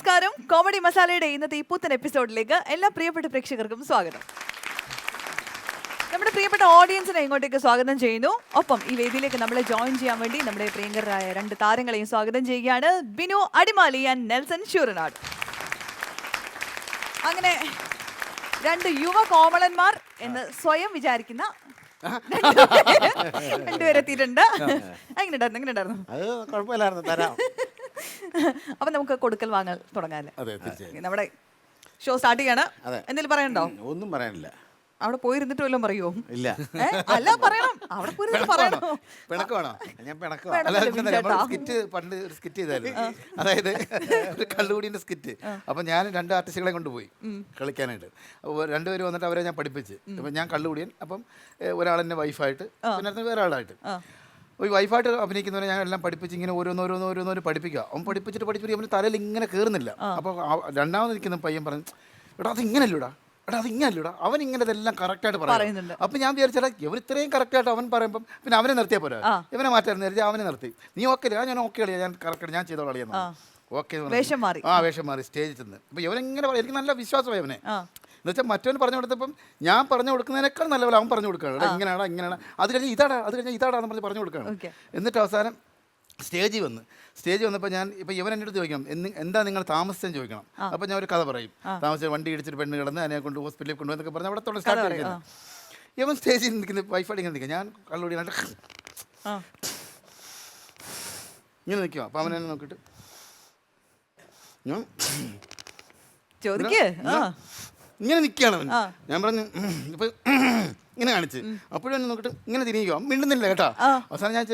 നമസ്കാരം. കോമഡി മസാലയുടെ ഇന്നത്തെ ഈ പുത്തൻ എപ്പിസോഡിലേക്ക് എല്ലാ പ്രിയപ്പെട്ട പ്രേക്ഷകർക്കും സ്വാഗതം. നമ്മുടെ പ്രിയപ്പെട്ട ഓഡിയൻസിനെ ഇങ്ങോട്ടേക്ക് സ്വാഗതം ചെയ്യുന്നു. ഒപ്പം ഈ വേദിയിലേക്ക് നമ്മളെ ജോയിൻ ചെയ്യാൻ വേണ്ടി നമ്മുടെ പ്രിയങ്കരായ രണ്ട് താരങ്ങളെയും സ്വാഗതം ചെയ്യുകയാണ്. Binu Adimali and Nelson Sooranad. അങ്ങനെ രണ്ട് യുവ കോമളന്മാർ എന്ന് സ്വയം വിചാരിക്കുന്ന രണ്ടുപേരെത്തിയിട്ടുണ്ട്. എങ്ങനെയുണ്ടായിരുന്നു? അപ്പൊ നമുക്ക് കൊടുക്കൽ വാങ്ങൽ തുടങ്ങാല്ലേ? നമ്മുടെ ഷോ സ്റ്റാർട്ട് ചെയ്യാണ്. എന്തെങ്കിലും പറയണ്ടോ? ഒന്നും പറയാനില്ല. അവിടെ പോയിരുന്നിട്ട് വല്ലതും പറയുമോ? ഇല്ല. അല്ല, പറയണം. അവിടെ പോയിരുന്നിട്ട് പറയണോ? പിണക്കമാണോ? ഞാൻ സ്കിറ്റ് പണ്ട് ഒരു സ്കിറ്റ് ചെയ്തായിരുന്നു. അതായത് ഒരു കള്ളുകൂടിന്റെ സ്കിറ്റ്. അപ്പൊ ഞാൻ രണ്ട് ആർട്ടിസ്റ്റുകളെ കൊണ്ടുപോയി കളിക്കാനായിട്ട്. അപ്പോൾ രണ്ടുപേരും വന്നിട്ട് അവരെ ഞാൻ പഠിപ്പിച്ച്. അപ്പം ഞാൻ കള്ളുകൂടിയൻ, അപ്പം ഒരാളെന്നെ വൈഫായിട്ട്, പിന്നെ വേറെ ആളായിട്ട്. ഈ വൈഫായിട്ട് അഭിനയിക്കുന്നവരെ ഞാൻ എല്ലാം പഠിപ്പിച്ച് ഇങ്ങനെ ഓരോന്നോരോന്നോരോന്നോരോ പഠിപ്പിക്കുക. അവൻ പഠിപ്പിച്ചിട്ട് അവന് തലയിൽ ഇങ്ങനെ കയറുന്നില്ല. അപ്പോൾ രണ്ടാമത് നിൽക്കുന്ന പയ്യൻ പറഞ്ഞു, എടാ അതിങ്ങനല്ലൂടാ, അതിങ്ങനല്ലൂടാ, അവൻ ഇങ്ങനെ ഇതെല്ലാം കറക്റ്റായിട്ട് പറയുന്നുണ്ട്. അപ്പം ഞാൻ വിചാരിച്ചാൽ ഇവൻ ഇത്രയും കറക്റ്റായിട്ട് അവൻ പറയുമ്പം പിന്നെ അവനെ നിർത്തിയാൽ പോരാ, ഇവനെ മാറ്റാൻ വിചാരിച്ചാൽ അവനെ നിർത്തി. നീ ഓക്കെ, ഞാൻ ഓക്കെ കളിയാ, ഞാൻ കറക്റ്റ്, ഞാൻ ചെയ്തോളാം കളിയെന്ന്. ഓക്കെ, വേഷം മാറി സ്റ്റേജിൽ ചെന്ന്. അപ്പം ഇവനെങ്ങനെ പറയും, എനിക്ക് നല്ല വിശ്വാസമായി അവനെ. എന്നുവെച്ചാൽ മറ്റവൻ പറഞ്ഞു കൊടുത്തപ്പം ഞാൻ പറഞ്ഞു കൊടുക്കുന്നതിനേക്കാൾ നല്ല പോലെ അവൻ പറഞ്ഞു കൊടുക്കുകയാണ്. ഇങ്ങനെയാണ്, അത് കഴിഞ്ഞ് ഇതാടാന്ന് പറഞ്ഞ് പറഞ്ഞു കൊടുക്കുകയാണ്. എന്നിട്ട് അവസാനം സ്റ്റേജിൽ വന്നപ്പോൾ ഞാൻ ഇപ്പം ഇവൻ എൻ്റെ അടുത്ത് ചോദിക്കണം, എന്താ നിങ്ങൾ താമസിച്ചെന്ന് ചോദിക്കണം. അപ്പം ഞാൻ ഒരു കഥ പറയും. താമസിച്ച് വണ്ടി ഇടിച്ചിട്ട് പെണ്ണ് കിടന്ന് അതിനെ കൊണ്ട് ഹോസ്പിറ്റലിൽ കൊണ്ടുപോയെന്നൊക്കെ പറഞ്ഞ് അവിടെ തൊട്ട് സ്റ്റാർട്ട് ചെയ്യുന്നത്. ഇവൻ സ്റ്റേജിൽ നിൽക്കുന്ന വൈഫായിട്ട് ഇങ്ങനെ നിൽക്കുക, ഞാൻ കള്ളുകൂടി ഇങ്ങനെ നിൽക്കുക. അപ്പം അവൻ എന്നെ നോക്കിയിട്ട് ഞാൻ ഇങ്ങനെ നിൽക്കുകയാണ് അവൻ. ഞാൻ പറഞ്ഞു ഇപ്പൊ ഇങ്ങനെ കാണിച്ച്. അപ്പോഴും എന്നെ നോക്കിട്ട് ഇങ്ങനെ തിരിയുക, മിണ്ടുന്നില്ല കേട്ടോ. അവസാനം ഞാൻ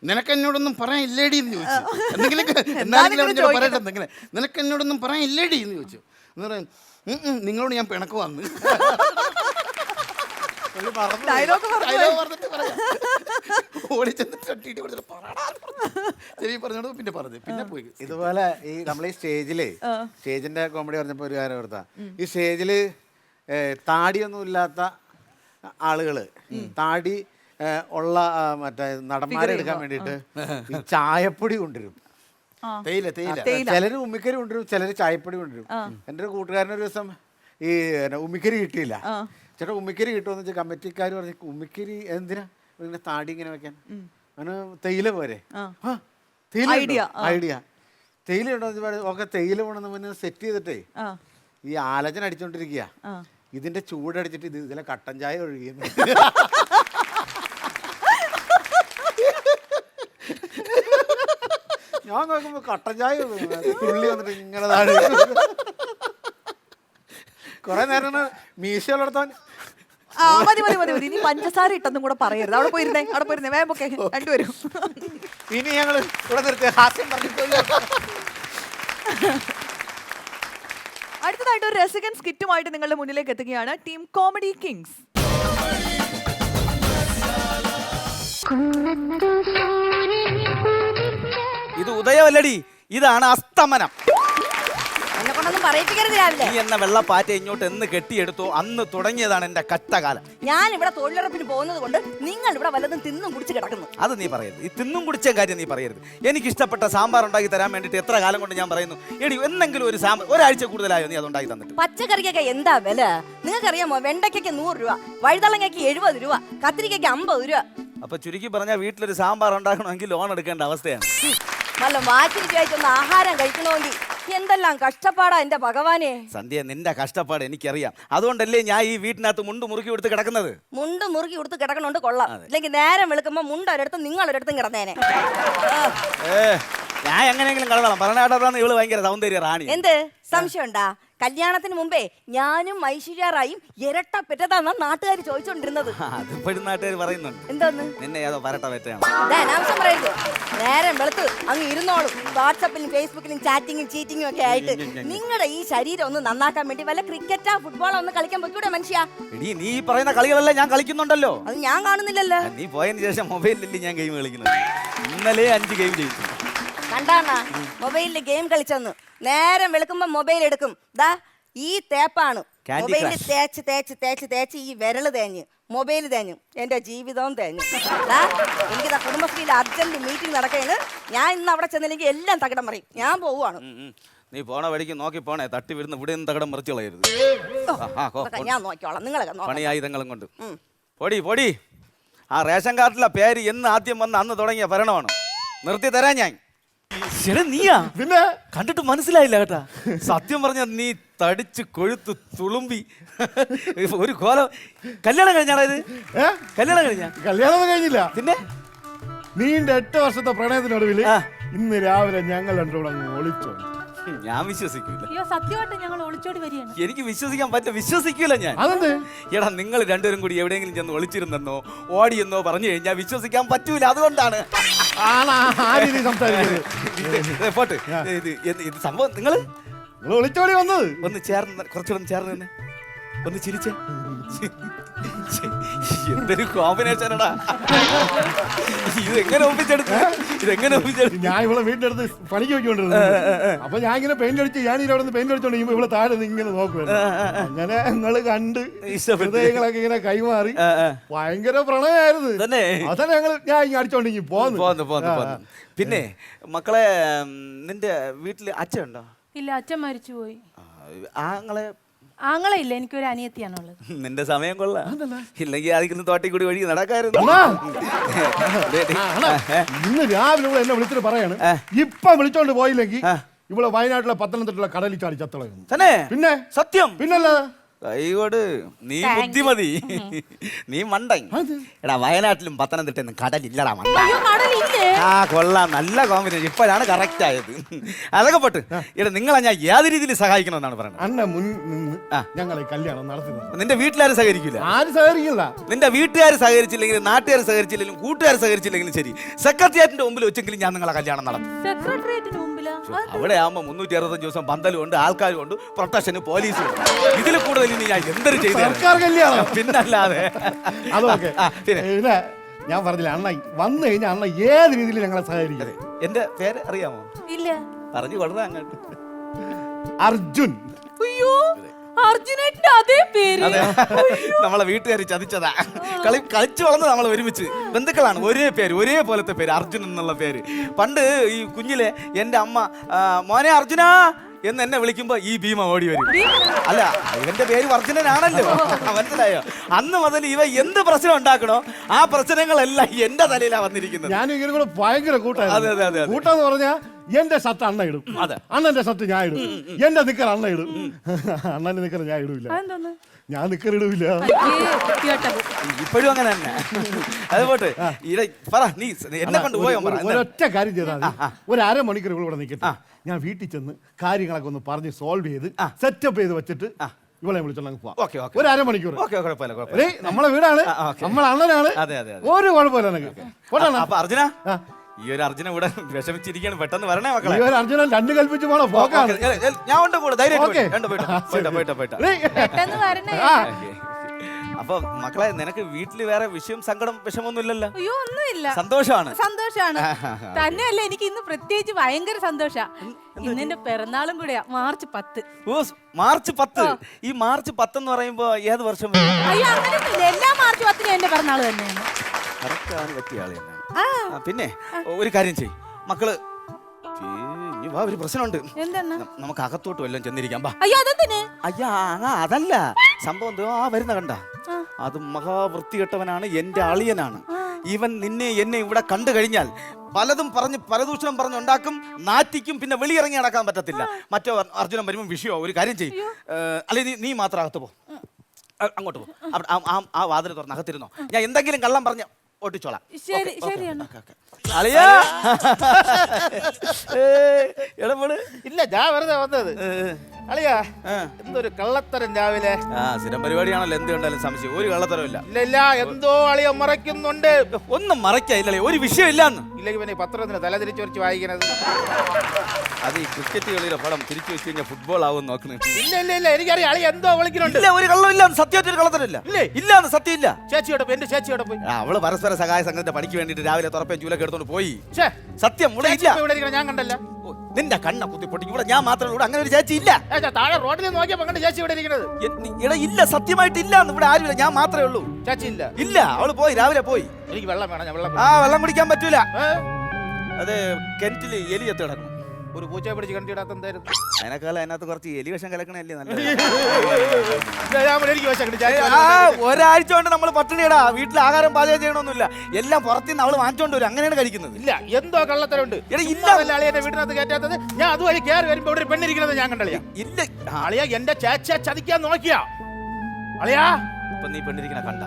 നിനക്ക് എന്നോടൊന്നും പറയാൻ ഇല്ലേടി എന്ന് ചോദിച്ചു. എന്തെങ്കിലും പറയട്ടെ, എന്തെങ്കിലും നിനക്ക് എന്നോടൊന്നും പറയാൻ ഇല്ലേടി എന്ന് ചോദിച്ചു. എന്ന് പറയും, നിങ്ങളോട് ഞാൻ പിണക്ക് വന്ന് പിന്നെ പോയി. ഇതുപോലെ ഈ നമ്മൾ ഈ സ്റ്റേജിന്റെ കോമഡി പറഞ്ഞപ്പോൾ ഒരു കാര്യം ഓർത്താ, ഈ സ്റ്റേജില് താടിയൊന്നും ഇല്ലാത്ത ആളുകള് താടി ഉള്ള മറ്റേ നടന്മാരെ എടുക്കാൻ വേണ്ടിയിട്ട് ഈ ചായപ്പൊടി കൊണ്ടുവരും. ചിലര് ഉമ്മിക്കരി കൊണ്ടുവരും, ചിലര് ചായപ്പൊടി കൊണ്ടുവരും. എൻ്റെ ഒരു കൂട്ടുകാരനൊരു ദിവസം ഈ ഉമ്മിക്കരി കിട്ടിയില്ല. ചേട്ടാ ഉമ്മിക്കരി കിട്ടുമെന്ന് വെച്ചാൽ കമ്മിറ്റിക്കാർ പറഞ്ഞു, ഉമ്മിക്കരി എന്തിനാ ഇങ്ങനെ താടി ഇങ്ങനെ വെക്കാൻ, അവന് തേയില പോരെ. ഐഡിയ തേയില ഉണ്ടോ ഒക്കെ തേയില വേണമെന്ന് മുന്നേ സെറ്റ് ചെയ്തിട്ടേ ഈ ആലോചന അടിച്ചോണ്ടിരിക്കുക. ഇതിന്റെ ചൂടടിച്ചിട്ട് ഇതിലെ കട്ടൻ ചായ ഒഴുകിയെന്ന്. ഞാൻ നോക്കുമ്പോ കട്ടൻ ചായ തുള്ളി വന്നിട്ട് ഇങ്ങനെ താഴെ കൊറേ നേരം മീശ വളർത്താൻ. മതി. ഇനി പഞ്ചസാര ഇട്ടെന്നും കൂടെ പറയരുത്. അവിടെ പോയിരുന്നേ വേഗം ഒക്കെ രണ്ടുപേരും. ഇനി ഞങ്ങൾ ഇവിടെ നിർത്തി ഹാസ്യം പറഞ്ഞിട്ടില്ല. അടുത്തതായിട്ട് ഒരു രസികൻ സ്കിറ്റുമായിട്ട് നിങ്ങളുടെ മുന്നിലേക്ക് എത്തുകയാണ് ടീം കോമഡി കിങ്സ്. ഇത് ഉദയമല്ലടി, ഇതാണ് അസ്തമനം. നീ എന്ന വെള്ളപ്പാറ്റ ഇങ്ങോട്ട് എന്ന് കെട്ടിയെടുത്തോ അന്ന് തുടങ്ങിയതാണ് എന്റെ കഷ്ടകാലം. ഞാൻ ഇവിടെ തൊഴിലുറപ്പിന് പോകുന്നത് കൊണ്ട് നിങ്ങൾ ഇവിടെ വല്ലതും തിന്നും കുടിച്ച് കിടക്കുന്നു. അത് നീ പറയരുത്, ഈ തിന്നും കുടിച്ച കാര്യം നീ പറയരുത്. എനിക്ക് ഇഷ്ടപ്പെട്ട സാമ്പാർ ഉണ്ടാക്കി തരാൻ വേണ്ടിട്ട് എത്ര കാലം കൊണ്ട് ഞാൻ പറയുന്നു, എടി എന്തെങ്കിലും ഒരു സാമ്പാർ ഒരാഴ്ച കൂടുതലായോ നീ അതുണ്ടാക്കി തന്നിട്ട്. പച്ചക്കറിക്കൊക്കെ എന്താ വില നിങ്ങൾക്കറിയാമോ? വെണ്ടയ്ക്കൊക്കെ 100 രൂപ, വഴുതളങ്ങയ്ക്ക് 70 രൂപ, കത്തിരിക്കൊക്കെ 50 രൂപ. അപ്പൊ ചുരുക്കി പറഞ്ഞാൽ വീട്ടിലൊരു സാമ്പാർ ഉണ്ടാക്കണമെങ്കിൽ ലോൺ എടുക്കേണ്ട അവസ്ഥയാണ്. നല്ല മാറ്റിരിക്കായിട്ടൊന്ന് ആഹാരം കഴിക്കണമെങ്കിൽ എന്തെല്ലാം കഷ്ടപ്പാടാ എന്റെ ഭഗവാനെ. സന്ധ്യ, നിന്റെ കഷ്ടപ്പാട് എനിക്കറിയാം. അതുകൊണ്ടല്ലേ ഞാൻ ഈ വീട്ടിനകത്ത് മുണ്ട് മുറുക്കി കൊടുത്ത് കിടക്കുന്നത്. മുണ്ട് മുറുക്കി കൊടുത്ത് കിടക്കണോണ്ട് കൊള്ളാം, ഇല്ലെങ്കിൽ നേരം വെളുക്കുമ്പോ മുണ്ട് ഒരിടത്തും നിങ്ങൾ ഒരിടത്തും കിടന്നേനെ. ഞാൻ എങ്ങനെയെങ്കിലും കളവണം പറഞ്ഞാട്ടാന്ന് ഇവള് ഭയങ്കര സൗന്ദര്യ റാണി. എന്ത് സംശയം ഉണ്ടാ? കല്യാണത്തിന് മുമ്പേ ഞാനും ഐശ്വര്യറായും ഇരട്ട പെറ്റതാന്ന നാട്ടുകാർ ചോദിച്ചോണ്ടിരുന്നത്. അതിപ്പോഴും നാട്ടുകാർ പറയുന്നുണ്ട്. എന്തോന്ന്? നിന്നെ ഏതോ പരട്ട പെറ്റാണ്. അനാവശ്യം പറയരുത്. നേരം വെളുത്ത് അങ്ങ് ഇരുന്നോളും വാട്സപ്പിലും ഫേസ്ബുക്കിലും ചാറ്റിങ്ങും ചീറ്റിങ്ങും ഒക്കെ ആയിട്ട്. നിങ്ങളുടെ ഈ ശരീരം ഒന്ന് നന്നാക്കാൻ വേണ്ടി വല്ല ക്രിക്കറ്റാ ഫുട്ബോളോ ഒന്ന് കളിക്കാൻ പറ്റൂടെ മനുഷ്യ? നീ പറയുന്ന കളികളെല്ലാം ഞാൻ കളിക്കുന്നുണ്ടല്ലോ. അത് ഞാൻ കാണുന്നില്ലല്ലോ. നീ പോയതിന് ശേഷം മൊബൈലിൽ ഞാൻ ഗെയിം കളിക്കുന്നത്. ഇന്നലെ 5 ഗെയിം ജയിച്ചു. കണ്ടാണ മൊബൈലില് ഗെയിം കളിച്ചെന്ന്. നേരം വെളുക്കുമ്പോ മൊബൈൽ എടുക്കും. ദാ ഈ തേപ്പാണ് മൊബൈലിൽ തേച്ച് ഈ വിരല് തേഞ്ഞ് മൊബൈൽ തേഞ്ഞു എന്റെ ജീവിതവും തേഞ്ഞു. എനിക്ക് കുടുംബശ്രീയിൽ അർജന്റ് മീറ്റിംഗ് നടക്കുകയാണ്. ഞാൻ ഇന്ന് അവിടെ ചെന്നില്ലെങ്കിൽ എല്ലാം തകിടം പറയും. ഞാൻ പോവുകയാണ്. നീ പോണ വഴിക്ക് നോക്കി പോണേ, തട്ടി വരുന്ന ഇവിടെ നിന്ന് തകടം മറിച്ച് കളയരുത്. അതൊക്കെ ഞാൻ നോക്കിക്കോളാം, നിങ്ങളൊക്കെ നോക്കാം. പണിയായുധങ്ങളും കൊണ്ട് പൊടി പൊടി. ആ റേഷൻ കാർഡിലെ പേര് എന്ന് ആദ്യം വന്ന് അന്ന് തുടങ്ങിയ ഭരണമാണ്. നിർത്തി തരാൻ ഞാൻ. നീയാ പിന്നെ കണ്ടിട്ട് മനസ്സിലായില്ല കേട്ടാ. സത്യം പറഞ്ഞ നീ തടിച്ച് കൊഴുത്ത് തുളുമ്പി ഒരു കോലം. കല്യാണം കഴിഞ്ഞാടാ ഇത്? കല്യാണം കഴിഞ്ഞ? കല്യാണം കഴിഞ്ഞില്ല. പിന്നെ നീണ്ട 8 വർഷത്തെ പ്രണയത്തിനൊടുവില് ഇന്ന് രാവിലെ ഞങ്ങൾ രണ്ടുകൂടെ അങ്ങ് ഒളിച്ചോ. ഞാൻ വിശ്വസിക്കൂല. അയ്യോ സത്യമായിട്ട് ഞങ്ങൾ ഒളിച്ചോടി വരികയാണ്. എനിക്ക് വിശ്വസിക്കാൻ പറ്റില്ല, വിശ്വസിക്കൂല ഞാൻ. അതെന്ത്? എടാ നിങ്ങൾ രണ്ടുപേരും കൂടി എവിടെയെങ്കിലും ചെന്ന് ഒളിച്ചിരുന്നെന്നോ ഓടിയെന്നോ പറഞ്ഞു കഴിഞ്ഞാൽ വിശ്വസിക്കാൻ പറ്റൂല. അതുകൊണ്ടാണ് പോട്ട്. ഇത് സംഭവം നിങ്ങൾ ഒളിച്ചോടി വന്നത്. ഒന്ന് ചേർന്ന് കുറച്ചുകൂടെ ചേർന്ന് തന്നെ ഒന്ന് ചിരിച്ചേ. എന്തൊരു കോമ്പിനേഷനടാ. ഇതെങ്ങനെ ഒപ്പിച്ചെടുത്തു? ഇതെങ്ങനെ ഒപ്പിച്ചെടുത്തു? ഞാൻ ഇവിടെ വീടിന്റെ അടുത്ത് പണിക്ക് വെക്കൊണ്ടിരുന്നത്. അപ്പൊ ഞാൻ ഇങ്ങനെ പെയിന്റ് അടിച്ച് ഞാൻ ഇവിടെ നിന്ന് പെയിന്റ് അടിച്ചോണ്ടിരിക്കുമ്പോ ഇവിടെ താഴെ നിന്ന് ഇങ്ങനെ നോക്കുവായിരുന്നു. അങ്ങനെ ഞങ്ങള് കണ്ട് ഹൃദയങ്ങളൊക്കെ ഇങ്ങനെ കൈമാറി ഭയങ്കര പ്രണയമായിരുന്നു. അതന്നെ ഞാൻ ഇങ്ങനെ അടിച്ചോണ്ടിരിക്കും പോന്നു. പിന്നെ മക്കളെ, നിന്റെ വീട്ടില് അച്ഛൻ ഉണ്ടോ? ഇല്ല, അച്ഛൻ മരിച്ചു പോയി. ആങ്ങളെ? ആങ്ങളെ ഇല്ല, എനിക്കൊരു അനിയത്തിയാണുള്ളത്. നിന്റെ സമയം കൊള്ളാം. ഇല്ലെങ്കിൽ അതിൽ തോട്ടി കൂടി വഴി നടക്കായിരുന്നു. ഇന്ന് രാവിലെ ഇവിടെ എന്നെ വിളിച്ചിട്ട് പറയാണ്, ഇപ്പൊ വിളിച്ചോണ്ട് പോയില്ലെങ്കിൽ ഇവിടെ വയനാട്ടിലെ പത്തനംതിട്ടുള്ള കടലിൽ ചാടി ചത്തളയുന്നു. തന്നെ? പിന്നെ സത്യം? പിന്നല്ല. കൈകോട് നീ ബുദ്ധിമതി, നീ മണ്ടൻ. എടാ വയനാട്ടിലും പത്തനംതിട്ടൊന്നും കടലില്ലടാ മണ്ട. ആ കൊള്ളാം, നല്ല കോമ്പിനേഷൻ. ഇപ്പോഴാണ് കറക്റ്റ് ആയത്. അതൊക്കെ പോട്ട്. എടാ നിങ്ങളെ ഞാൻ ഏത് രീതിയിൽ സഹായിക്കണമെന്നാണ് പറയുന്നത്? അന്ന മുൻ നിന്ന് ഞങ്ങളെ കല്യാണം നടത്തുന്നത്. നിന്റെ വീട്ടിലാരും സഹകരിക്കില്ല? ആരും സഹകരിക്കില്ല. നിന്റെ വീട്ടുകാർ സഹകരിച്ചില്ലെങ്കിലും നാട്ടുകാർ സഹകരിച്ചില്ലെങ്കിലും കൂട്ടുകാർ സഹകരിച്ചില്ലെങ്കിലും ശരി, സെക്രട്ടേറിയറ്റിന്റെ മുമ്പിൽ വെച്ചെങ്കിലും ഞാൻ നിങ്ങളെ കല്യാണം നടത്തും. സെക്രട്ടേറിയറ്റിന് മുമ്പിലാ? അവിടെ ആകുമ്പോ 365 ദിവസം പന്തലും ഉണ്ട്, ആൾക്കാരും ഉണ്ട്, പ്രൊട്ടക്ഷന് പോലീസും ഉണ്ട്. ഇതിൽ കൂടുതൽ ഇനി ഞാൻ എന്തൊരു ചെയ്തു? സർക്കാർ കല്യാണം പിന്നല്ലാതെ. അതൊക്കെ പിന്നെ ഞാൻ പറഞ്ഞില്ല, അണ്ണ വന്നു കഴിഞ്ഞാൽ അണ്ണ ഏത് രീതിയിൽ ഞങ്ങളെ സഹകരിക്കരുത്. എന്റെ പേര് അറിയാമോ? ഇല്ല. പറഞ്ഞു കൊടുത്താ അങ്ങോട്ട്. അർജുൻ. അയ്യോ, അർജുനേട്ടന്റെ അതേ പേര്. നമ്മളെ വീട്ടുകാർ ചതിച്ചതാ. കളിച്ചു വളർന്ന് നമ്മൾ ഒരുമിച്ച് ബന്ധുക്കളാണ്. ഒരേ പേര്, ഒരേ പോലത്തെ പേര്, അർജുൻ എന്നുള്ള പേര്. പണ്ട് ഈ കുഞ്ഞിലെ എൻ്റെ അമ്മ മോനെ അർജുനാ എന്ന് എന്നെ വിളിക്കുമ്പോ ഈ ഭീമ ഓടി വരും. അല്ല, ഇവന്റെ പേര് അർജുനനാണല്ലോ, മനസ്സിലായോ? അന്ന് മുതൽ ഇവ എന്ത് പ്രശ്നം ഉണ്ടാക്കണോ ആ പ്രശ്നങ്ങളെല്ലാം എന്റെ തലയിലാ വന്നിരിക്കുന്നത്. ഞാൻ ഇങ്ങനെ കൂടെ ഭയങ്കര കൂട്ടാണ്. കൂട്ടാന്ന് പറഞ്ഞാ എന്റെ ഷർട്ട് അണ്ണ ഇടും, അണ്ണന്റെ ഷർട്ട് ഞാൻ ഇടും, എന്റെ നിക്കർ അണ്ണ ഇടും, അണ്ണന്റെ നിക്കർ ഞാൻ ഇടൂല. ഞാൻ നിക്കർ ഇടൂല. ഇപ്പോഴും അങ്ങനെ തന്നെ. അതുപോട്ടെ പറ, നീ എന്നെ കൊണ്ട് പോയോ? ഒരൊറ്റ കാര്യം ചെയ്താൽ മതി. ഒരു അരമണിക്കൂർ ഇവിടെ നിൽക്കട്ടെ. ഞാൻ വീട്ടിൽ ചെന്ന് കാര്യങ്ങളൊക്കെ ഒന്ന് പറഞ്ഞ് സോൾവ് ചെയ്ത് സെറ്റപ്പ് ചെയ്ത് വെച്ചിട്ട് ഇവളെ വിളിച്ചോണ്ട് പോവാം. ഒരു അരമണിക്കൂർ. നമ്മളെ വീടാണ്, നമ്മളെ അണ്ണനാണ്, ഒരു കുഴപ്പമില്ല. അപ്പൊ അർജുന, ഈ ഒരു അർജുന ഇവിടെ വിഷമിച്ചിരിക്കാണ്, പെട്ടെന്ന് വരണേ മക്കളെ. ഈ ഒരു അർജുനൻ 2 കൽപ്പിച്ച് പോണോ? പോക്കാണ്. ഞാൻ ഉണ്ട് കൂടെ, ധൈര്യം. അപ്പൊ മക്കളെ, നിനക്ക് വീട്ടില് വേറെ വിഷയം സങ്കടം വിഷമൊന്നും ഇല്ലല്ലോ? അയ്യോ, ഒന്നുമില്ല. സന്തോഷമാണ്. സന്തോഷാണ്. തന്നെയല്ല, എനിക്ക് ഇന്ന് പ്രത്യേകിച്ച് ഭയങ്കര സന്തോഷാ. ഇന്ന് എന്റെ പിറന്നാളും കൂടെയാ, മാർച്ച് 10. ഓ, മാർച്ച് 10. ഈ മാർച്ച് 10 എന്ന് പറയുമ്പോ ഏത് വർഷം? അയ്യോ, അങ്ങനെയൊന്നുമില്ല. എല്ലാ മാർച്ച് 10 എന്റെ പിറന്നാൾ തന്നെയാണ്. കറക്റ്റ് ആണ്, പറ്റിയ ആള് തന്നെയാണ്. പിന്നെ ഒരു കാര്യം ചെയ്യും മക്കള്, ഒരു പ്രശ്നമുണ്ട്. നമുക്ക് അകത്തോട്ട് വല്ലതും ചെന്നിരിക്കാം. അയ്യാ, അതല്ല സംഭവം. എന്തോ ആ വരുന്ന കണ്ട, അത് മഹാവൃത്തികെട്ടവനാണ്, എന്റെ അളിയനാണ്. ഇവൻ നിന്നെ എന്നെ ഇവിടെ കണ്ടു കഴിഞ്ഞാൽ പലതും പറഞ്ഞ് പരദൂഷണം പറഞ്ഞുണ്ടാക്കും, നാറ്റിക്കും, പിന്നെ വെളിയിറങ്ങി നടക്കാൻ പറ്റത്തില്ല. മറ്റോ അർജുനൻ വരുമ്പോൾ വിഷയമോ. ഒരു കാര്യം ചെയ്യും, അല്ലെ നീ മാത്രം അകത്ത് പോ, അങ്ങോട്ട് പോ. ആ വാതിൽ തുറന്ന് അകത്തിരുന്നോ. ഞാൻ എന്തെങ്കിലും കള്ളം പറഞ്ഞ ഓട്ടിച്ചോളാം. അളിയാ, ഇല്ല, ഞാൻ വെറുതെ വന്നത്. അളിയാ, എന്തൊരു കള്ളത്തരം രാവിലെ. സ്ഥിരം പരിപാടിയാണല്ലോ, എന്ത് കണ്ടാലും സംശയം. ഒരു കള്ളത്തരമില്ല. ഇല്ല, എന്തോ അളിയ മറയ്ക്കുന്നുണ്ട്. ഒന്നും മറയ്ക്കില്ല, ഒരു വിഷയമില്ലാന്ന്. ഇല്ലെങ്കിൽ പിന്നെ പത്രത്തിന് തല തിരിച്ചു വരച്ച് വായിക്കണത്. അത് ഈ ക്രിക്കറ്റ് കളിയിലെ പടം തിരിച്ചു വെച്ച് കഴിഞ്ഞാൽ ഫുട്ബോൾ ആവും നോക്കുന്നത്. ഇല്ല, എനിക്കറിയാം അളിയ എന്തോ വിളിക്കുന്നുണ്ട്. ഇല്ല, ഒരു കള്ളമില്ല, സത്യമായിട്ട് ഒരു കള്ളത്തരമില്ല. ഇല്ലാന്ന് സത്യം ഇല്ല. ചേച്ചിയോടെ എന്റെ ചേച്ചിയോടെ പോയി. അവള് പരസ്പര സഹായ സംഘത്തിന്റെ പണിക്ക് വേണ്ടിട്ട് രാവിലെ തുറപ്പേ ചൂലൊക്കെ എടുത്തോണ്ട് പോയി. സത്യം ഞാൻ കണ്ടല്ല. നിന്റെ കണ്ണ കുത്തി പൊട്ടി. ഇവിടെ ഞാൻ മാത്രമേ ഉള്ളൂ, അങ്ങനെ ഒരു ചേച്ചി ഇല്ല. താഴെ റോഡിൽ നോക്കിയപ്പോ കണ്ട ചേച്ചി ഇവിടെ ഇരിക്കുന്നത്. ഇല്ല, സത്യമായിട്ട് ഇല്ല. ഇവിടെ ആരുമില്ല, ഞാൻ മാത്രമേ ഉള്ളൂ. ചേച്ചി ഇല്ല. ഇല്ല, അവള് പോയി, രാവിലെ പോയി. എനിക്ക് വെള്ളം വേണം, ഞാൻ വെള്ളം. വെള്ളം കുടിക്കാൻ പറ്റൂല. അത് കിണറ്റില് എലിയത്ത് കിടക്കും. ഒരു പൂച്ചയെ പിടിച്ച് കണ്ടിടാത്ത എന്തായിരുന്നു? അതിനേക്കാളും അതിനകത്ത് കുറച്ച് എലി വിഷം കലക്കണല്ലേ നല്ലത്. എനിക്ക് വിശക്കണ്. ചാച്ചി ഒരാഴ്ച കൊണ്ട് നമ്മൾ പട്ടിണിയടാ. വീട്ടിൽ ആഹാരം പാചകം ചെയ്യണമൊന്നുമില്ല, എല്ലാം പുറത്തുനിന്ന് അവള് വാങ്ങിച്ചോണ്ട് വരും. അങ്ങനെയാണ് കഴിക്കുന്നത്. ഇല്ല, എന്തോ കള്ളത്തരമുണ്ട്. എടാ, ഇല്ല. അളിയന്റെ വീട്ടിനകത്ത് കയറ്റാത്തത്. ഞാൻ അതുവഴി കയറി വരുമ്പോ ഇവിടെ ഒരു പെണ്ണിരിക്കുന്നത് ഞാൻ കണ്ടളിയാ. ഇല്ല. അളിയ എന്റെ ചേച്ചിയെ ചതിക്കാൻ നോക്കിയാ അളിയാ. ഇപ്പൊ നീ പെണ്ണിരിക്കണ കണ്ട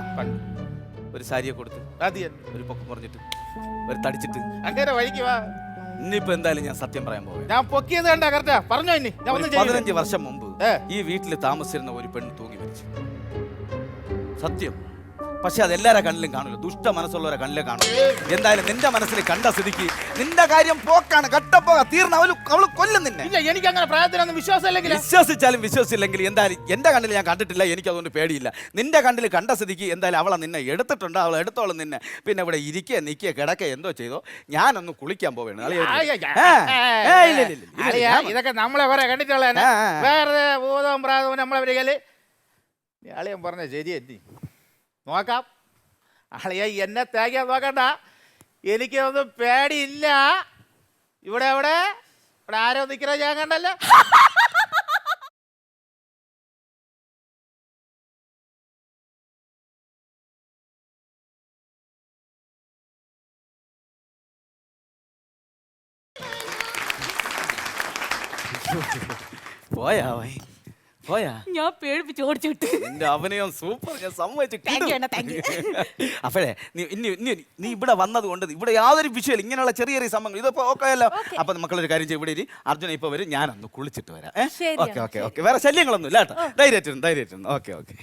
ഒരു സാരിയെ കൊടുത്ത്, ഒരു പൊക്കം പറഞ്ഞിട്ട്, ഒരു തടിച്ചിട്ട്, അങ്ങനെ വഴിക്ക് വാ. ഇനിയിപ്പോ എന്തായാലും ഞാൻ സത്യം പറയാൻ പോകും. ഞാൻ പൊക്കിയത് കണ്ടാ കറക്റ്റാ പറഞ്ഞോ. ഇനി ഞാൻ ഒന്നും ചെയ്യില്ല. 15 വർഷം മുമ്പ് ഈ വീട്ടിൽ താമസിച്ചിരുന്ന ഒരു പെണ്ണ് തൂങ്ങി മരിച്ചു. സത്യം. പക്ഷെ അത് എല്ലാവരുടെ കണ്ണിലും കാണില്ല, ദുഷ്ട മനസ്സുള്ളവരെ കണ്ണിലെ കാണും. എന്തായാലും നിന്റെ മനസ്സിൽ കണ്ട സ്ഥിതിക്ക് നിന്റെ കാര്യം പോക്കാണ്, കട്ടപ്പോക തീർന്ന അവള് കൊല്ലും നിന്നെ. ഇല്ല, എനിക്ക് അങ്ങനെ പ്രായത്തിനൊന്നും വിശ്വാസമില്ലെങ്കിൽ. വിശ്വസിച്ചാലും വിശ്വസിച്ചില്ലെങ്കിൽ എന്തായാലും എന്റെ കണ്ണിൽ ഞാൻ കണ്ടിട്ടില്ല, എനിക്ക് അതുകൊണ്ട് പേടിയില്ല. നിന്റെ കണ്ണിൽ കണ്ട സ്ഥിതിക്ക് എന്തായാലും അവളെ നിന്നെ എടുത്തിട്ടുണ്ട്, അവളെ എടുത്തോളും നിന്നെ. പിന്നെ ഇവിടെ ഇരിക്കുക നിൽക്കുക കിടക്കുക എന്തോ ചെയ്തോ. ഞാനൊന്ന് കുളിക്കാൻ പോവുകയാണ്. ഇതൊക്കെ നമ്മളെ വേറെ കണ്ടിട്ടുള്ള വേറെ ഭൂതവും പ്രാതവും നമ്മളെ വരികല്. അളിയൻ പറഞ്ഞ ശരിയെത്തി നോക്കാം. അളിയ എന്നെ തേക്കാൻ നോക്കണ്ട, എനിക്കൊന്നും പേടിയില്ല. ഇവിടെ ഇവിടെ ഇവിടെ ആരോ നിൽക്കണ ഞാൻ കണ്ടല്ലോ. പോയാ പോയാ ഞാൻ പേടിപ്പിച്ച് ഓടിച്ചു വിട്ട്. നിന്റെ അഭിനയം സൂപ്പർ, ഞാൻ സമ്മതിച്ചു. Thank you Anna, thank you. അപ്പോഴേ നീ ഇവിടെ വന്നത് കൊണ്ട് ഇവിടെ യാതൊരു വിഷയമില്ല. ഇങ്ങനെയുള്ള ചെറിയ ചെറിയ സംഭവങ്ങൾ ഇതൊക്കെ ഓക്കെ അല്ലോ. അപ്പൊ മക്കളൊരു കാര്യം ചെയ്യും, ഇവിടെ ഇരി. അർജുന ഇപ്പൊ വരും, ഞാനൊന്ന് കുളിച്ചിട്ട് വരാം. ശരി. Okay okay okay. വേറെ ശല്യങ്ങളൊന്നും ഇല്ല കേട്ടോ. ധൈര്യമായിട്ടിരുന്നു. Okay okay.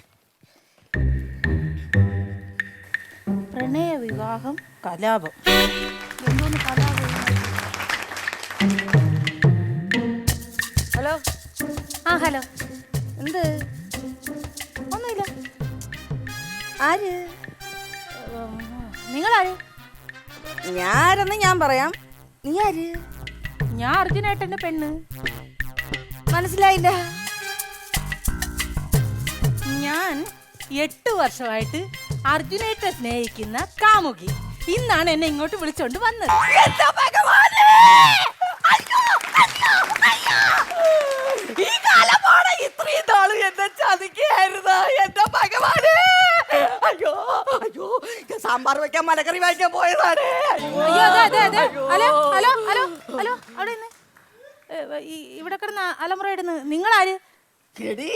പ്രണയ വിവാഹം കലാപം. എന്തോന്ന് കലാപം? ഹലോ. ആ ഹലോ. എന്ത്? ഒന്നുമില്ല. ആര്? നിങ്ങളാര്? ഞാരെന്ന് ഞാൻ പറയാം. നീ ആര്? ഞാൻ അർജുനേട്ടന്റെ പെണ്ണ്. മനസ്സിലായില്ല. ഞാൻ 8 വർഷമായിട്ട് അർജുനേട്ട സ്നേഹിക്കുന്ന കാമുകി. ഇന്നാണ് എന്നെ ഇങ്ങോട്ട് വിളിച്ചോണ്ട് വന്നത്. ഈ കാലമാണ് ഇത്രയും നാളും എന്നെ ചതിക്കുകയായിരുന്നു എന്റെ ഭഗവാനെ. അയ്യോ അയ്യോ, സാമ്പാർ വെക്കാൻ മലക്കറി വാങ്ങിക്കാൻ പോയതാണ്. അയ്യോ, അതെ അതെ അതെ. ഹലോ ഹലോ ഹലോ ഹലോ, അവിടെ നിന്ന് ഇവിടെ കിടന്ന് അലമുറ ഇടുന്നു. നിങ്ങളാര്? എടി,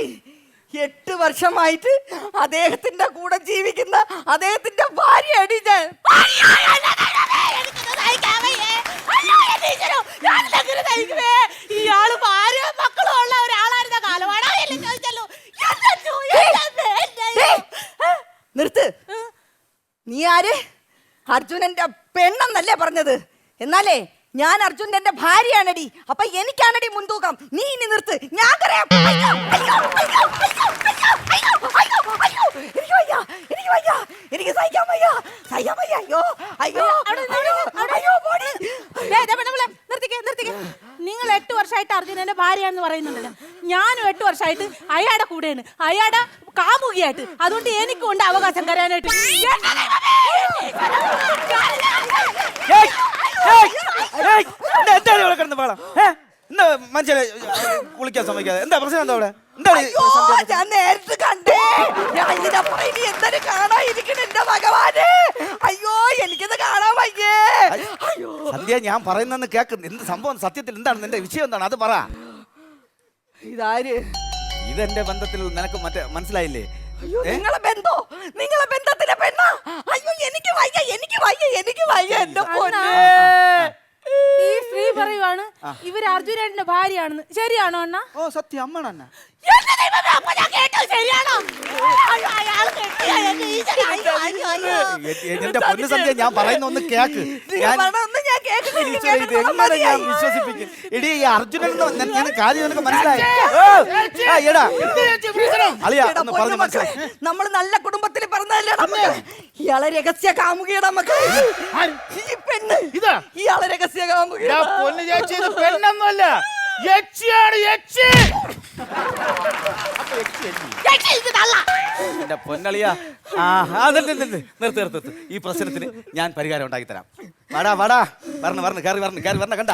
8 വർഷമായിട്ട് അദ്ദേഹത്തിന്റെ കൂടെ ജീവിക്കുന്ന അദ്ദേഹത്തിന്റെ ഭാര്യയടി ഞാൻ. ഇയാള് ഭാര്യ മക്കളും ഉള്ള ഒരാളായിരുന്ന കാലമാണ്. നിർത്ത്. നീ ആര്? അർജുനന്റെ പെണ്ണെന്നല്ലേ പറഞ്ഞത്? എന്നാലേ ഞാൻ അർജുനന്റെ ഭാര്യയാണടി. അപ്പൊ എനിക്കാണടി മുൻതൂക്കം. നീ ഇനി നിർത്ത്. ഞാൻ പറയാം. എനിക്ക് സഹിക്കാൻ വയ്യ. അയ്യോ അയ്യോ അയ്യോ പോടി. നിർത്തിക്കേ. നിങ്ങൾ 8 വർഷമായിട്ട് അർജുനന്റെ ഭാര്യയാണെന്ന് പറയുന്നുണ്ടല്ലോ. ഞാനും 8 വർഷമായിട്ട് അയാളുടെ കൂടെയാണ്, അയാളുടെ കാമുകിയായിട്ട്. അതുകൊണ്ട് എനിക്കുണ്ട് അവകാശം തരാനായിട്ട്. എന്താണ് ഇവിടെ കിടന്ന് പാടാം? എന്താ മനുഷ്യനെ കുളിക്കാൻ സമ്മതിക്കാതെ? എന്താ പ്രശ്നം? എന്താ അവിടെ? എന്താണ് ഞാൻ നേരത്തെ കണ്ടേ. ഞാൻ ഇതിനപ്പുറം ഇനി എന്തൊരു കാണാതിരിക്കണം എന്റെ ഭഗവാനെ. അയ്യോ, എനിക്കത് കാണാൻ വയ്യേ. അയ്യോ സന്ധ്യ, ഞാൻ പറയുന്നെന്ന് കേക്ക്. എന്ത് സംഭവം? സത്യത്തിൽ എന്താണ് നിന്റെ വിഷയം? എന്താണ് അത് പറ. ഇതാര്? ഇതെന്റെ ബന്ധത്തിൽ നിനക്ക് മറ്റേ മനസ്സിലായില്ലേ? അയ്യോ, നിങ്ങളെ ബന്ധത്തിലെ പെണ്ണ. അയ്യോ, എനിക്ക് വയ്യ എന്റെ പൊന്നേ. ഈ സ്ത്രീ പറയുവാണ് ഇവര് അർജുനേട്ടന്റെ ഭാര്യയാണെന്ന്. ശരിയാണോ അണ്ണ? ഓ സത്യം, അമ്മയാണ് അണ്ണ. എന്റെ പൊന്നു സന്ധ്യ, ഞാൻ പറയുന്ന ഒന്ന് കേക്ക്. എങ്ങനെ ഞാൻ വിശ്വസിപ്പിക്കും? എടി, ഈ അർജുനൻ കാര്യം നിനക്ക് മനസ്സിലായി? എടാ അളിയാ, ഒന്ന് പറഞ്ഞു മനസ്സിലായി. നമ്മൾ നല്ല കുടുംബത്തിൽ പറഞ്ഞതല്ലേ നമുക്ക്? ഇയാളെ രഹസ്യ കാമുകിയുടെ നമുക്ക്. ഈ പെണ്ണ് ഇയാളെ രഹസ്യ കാമുകിയുടെ. പൊന്നു ചേച്ചി, ഇത് പെണ്ണൊന്നുമല്ല, യക്ഷിയാണ്. യക്ഷി. എന്റെ പൊന്നളിയാ. നിർത്ത്. ഈ പ്രശ്നത്തിന് ഞാൻ പരിഹാരം ഉണ്ടാക്കി തരാം. വാടാ വരണം കയറി വരണം കണ്ട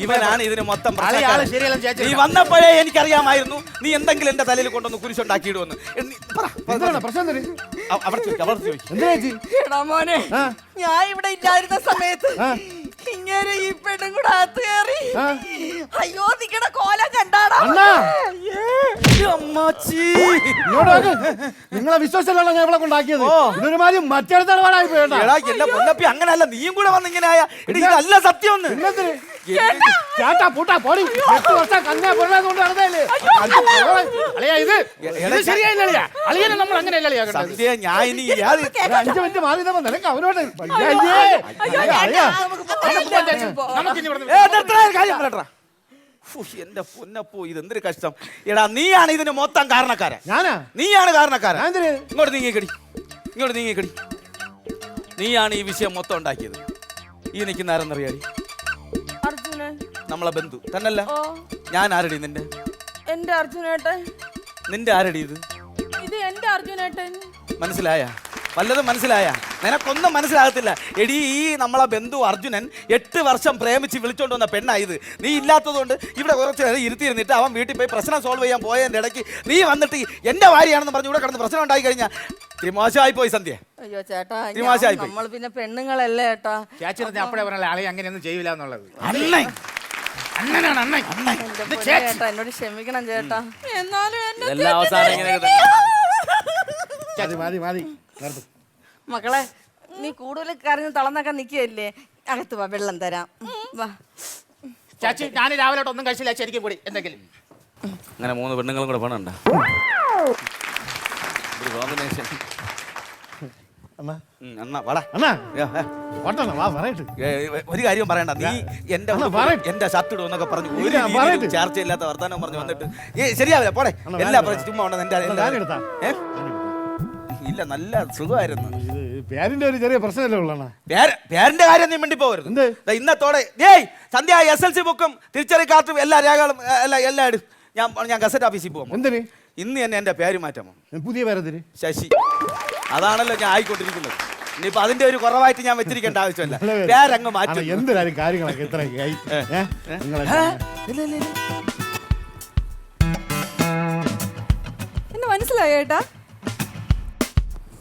ഇവനാണ് ഇതിന് മൊത്തം ആള് പ്രശ്നക്കാരൻ. ശരിയല്ലെന്ന് ചേച്ചി നീ വന്നപ്പോഴേ എനിക്കറിയാമായിരുന്നു നീ എന്തെങ്കിലും എന്റെ തലയിൽ കൊണ്ടൊന്ന് കുരിശുണ്ടാക്കിയിടുമെന്ന്. പ്രശ്നം അവിടെ ചോദിക്കും എന്താ ചേച്ചി? എടാ മോനെ, ഞാൻ ഇവിടെ ഇല്ലാതിരുന്ന സമയത്ത് ഇങ്ങനെ ഈ പെണ്ണും കൂടെ അകത്ത് കയറി. അയ്യോ നിക്കടെ കോലം കണ്ടാടാ. നിങ്ങളെ വിശ്വാസമല്ല ഞാൻ ഇവിടെ കൊണ്ടാക്കിയത്. ഇതൊരു മാതിരി മറ്റേടത്താണ് പാടായി പോയേട്ടാ. എന്റെ പൊന്നപ്പി അങ്ങനല്ല, നീയും കൂടെ വന്ന് ഇങ്ങനെ ആയ ഇതല്ല സത്യം ഒന്ന്. ചേട്ടാ പൂട്ടാ പോടി. 8 വർഷം കന്യാ പൊരുളാതുകൊണ്ട് നടന്നതല്ലേ. അളിയാ ഇത് ശരിയായില്ല അളിയാ. അളിയനെ നമ്മൾ അങ്ങനെയല്ല അളിയാ കണ്ടത്. സത്യം ഞാൻ ഇനി 5 മിനിറ്റ് മാറി നിനക്ക് അവനോട് നമുക്കിനി ഇവിടുന്ന് കാര്യം പറയട്ടാ. എന്റെ പൊന്നപ്പോ ഇതെന്തൊരു കഷ്ടം. എടാ നീയാണ് ഇതിന് മൊത്തം കാരണക്കാരൻ. ഞാനാ? നീയാണ് കാരണക്കാരൻ. ഞാൻ എന്തിന്? ഇങ്ങോട്ട് നീങ്ങിക്കടി. നീയാണ് ഈ വിഷയം മൊത്തം ഉണ്ടാക്കിയത്. ഈ നിൽക്കുന്ന ആരെന്നറിയാടി? അർജുനൻ. നമ്മളെ ബന്ധു തന്നല്ല. ഞാൻ ആരടി നിന്റെ? എന്റെ അർജുനേട്ടൻ. നിന്റെ ആരടി ഇത്? ഇത് എന്റെ അർജുനേട്ടൻ. മനസ്സിലായ? വല്ലതും മനസ്സിലായ? നിനക്കൊന്നും മനസ്സിലാകത്തില്ല. എടി ഈ നമ്മളെ ബന്ധു അർജുനൻ 8 വർഷം പ്രേമിച്ച് വിളിച്ചോണ്ട് വന്ന പെണ്ണായത്. നീ ഇല്ലാത്തതുകൊണ്ട് ഇവിടെ കുറച്ച് നേരം ഇരുത്തിയിരുന്നിട്ട് അവൻ വീട്ടിൽ പോയി പ്രശ്നം സോൾവ് ചെയ്യാൻ പോയതിൻ്റെ ഇടയ്ക്ക് നീ വന്നിട്ട് എന്റെ ഭാര്യയാണെന്ന് പറഞ്ഞ് ഇവിടെ കിടന്ന് പ്രശ്നം ഉണ്ടായി കഴിഞ്ഞാൽ മോശമായി പോയി സന്ധ്യ. അയ്യോ ചേട്ടാ, മോശമായി പോയി. നമ്മൾ പിന്നെ പെണ്ണുങ്ങളല്ലേ ചേട്ടാ. ചേച്ചി അപ്പഴേ പറഞ്ഞ അളിയ അങ്ങനെയൊന്നും ചെയ്യില്ല എന്നുള്ളത്. അണ്ണൻ അണ്ണനാണ് അണ്ണൻ. എന്റെ പൊന്നേ ചേട്ടാ, എന്നോട് ക്ഷമിക്കണം ചേട്ടാ. എന്നാലും എന്നെ എല്ലാ അവസാനം ഇങ്ങനെ മതി മക്കളെ, നീ കൂടുതൽ കരഞ്ഞ് തളന്നൊക്കെ നിൽക്കുകയല്ലേ? അകത്ത് വാ, വെള്ളം തരാം. വാ ചേച്ചി ഞാൻ രാവിലെ ഒന്നും കഴിച്ചില്ല. ശരിക്കും കൂടി എന്തെങ്കിലും അങ്ങനെ 3 പെണ്ണുങ്ങളും കൂടെ പണണ്ട കോമ്പിനേഷൻ. അണ്ണാ വാടാ. ഒരു കാര്യം പറയണ്ട. നീ എന്റെ ഷർട്ട് ഇടുമെന്നൊക്കെ പറഞ്ഞു ഒരു ചർച്ചയില്ലാത്ത വർത്താനം പറഞ്ഞു വന്നിട്ട് ശരിയാവില്ല. പോടെ എല്ലാ ചുമ്മാ ഉണ്ടെന്ന് ഇല്ല. നല്ല സുഖമായിരുന്നു. പേരിന്റെ ഒരു ചെറിയ പ്രശ്നമല്ലേ ഉള്ളൂ. പേരിന്റെ കാര്യം നീ മിണ്ടി പോകരുത്. ഇന്നത്തോടെ സന്ധ്യ SLC ബുക്കും തിരിച്ചറി കാർട്ടും എല്ലാ രേഖകളും എല്ലാം ഇടും. ഞാൻ ഗസറ്റ് ഓഫീസിൽ പോകും. എന്തിന്? ഇന്ന് തന്നെ എന്റെ പേര് മാറ്റാമോ? പുതിയ പേരെന്തിന്? ശശി. അതാണല്ലോ ഞാൻ ആയിക്കൊണ്ടിരിക്കുന്നത്. ഇനിയിപ്പോ അതിന്റെ ഒരു കുറവായിട്ട് ഞാൻ വെച്ചിരിക്കേണ്ട ആവശ്യമില്ല. പേരങ്ങ് മാറ്റും. എന്തിനാലും കാര്യങ്ങളൊക്കെ ഇത്ര എന്നെ മനസ്സിലായോ ചേട്ടാ?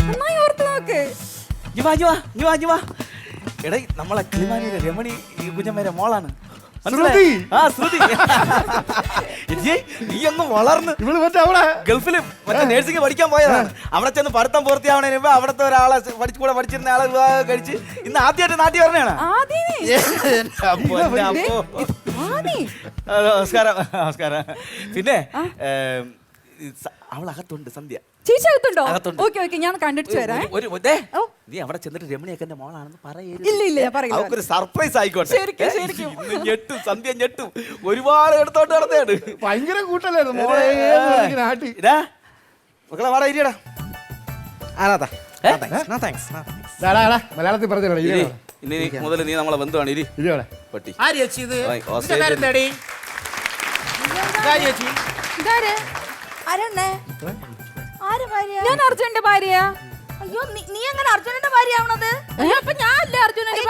നന്നായി ഓർത്ത് നോക്ക്. എടേ നമ്മളെ കിളിമാനിയുടെ രമണി കുഞ്ഞമ്മേരെ മോളാണ്. ശ്രുതി. നീ ഒന്ന് വളർന്ന് ഇവള് മറ്റേ അവിടെ ഗൾഫിൽ മറ്റേ നേഴ്സിംഗ് പഠിക്കാൻ പോയതാണ്. അവിടെ ചെന്ന് പഠിത്തം പൂർത്തിയാവണേന് മുമ്പ് അവിടുത്തെ ഒരാളെ കൂടെ പഠിച്ചിരുന്ന ആളെ വിവാഹം കഴിച്ച് ഇന്ന് ആദ്യമായിട്ട് നാട്ടിൽ പറഞ്ഞാണ്. നമസ്കാരം. പിന്നെ അവളകത്തുണ്ട് സന്ധ്യ. ചേച്ചി അകത്തുണ്ടോ? അകത്തുണ്ട്. ഓക്കെ ഓക്കെ, ഞാൻ കണ്ടിട്ട് വരാം. നീ അവിടെ ചെന്നിട്ട് രമണിയൊക്കെ എന്റെ മോളാണെന്ന് പറയരുത്. ഇല്ല ഞാൻ പറയില്ല. അവക്കൊരു സർപ്രൈസ് ആയിക്കോട്ടെ. ശരിക്കും. ഇന്ന് ഞെട്ടും, സന്ധ്യ ഞെട്ടും. ഒരുപാട് എടുത്തോട്ട് നടന്നതാണ്. ഭയങ്കര കൂട്ടല്ലായിരുന്നു മക്കളെ വാടാ ഇരിയടാ. മലയാളത്തിൽ പറഞ്ഞോ. ഇനി മുതൽ നീ നമ്മളെ ബന്ധുവാണ്. ഇരി പട്ടി. ഞാൻ അർജുനന്റെ ഭാര്യ. അയ്യോ നീ എങ്ങനെ അർജുനന്റെ ഭാര്യ ആവണത്? അപ്പൊ ഞാൻ അല്ലേ അർജുനന്റെ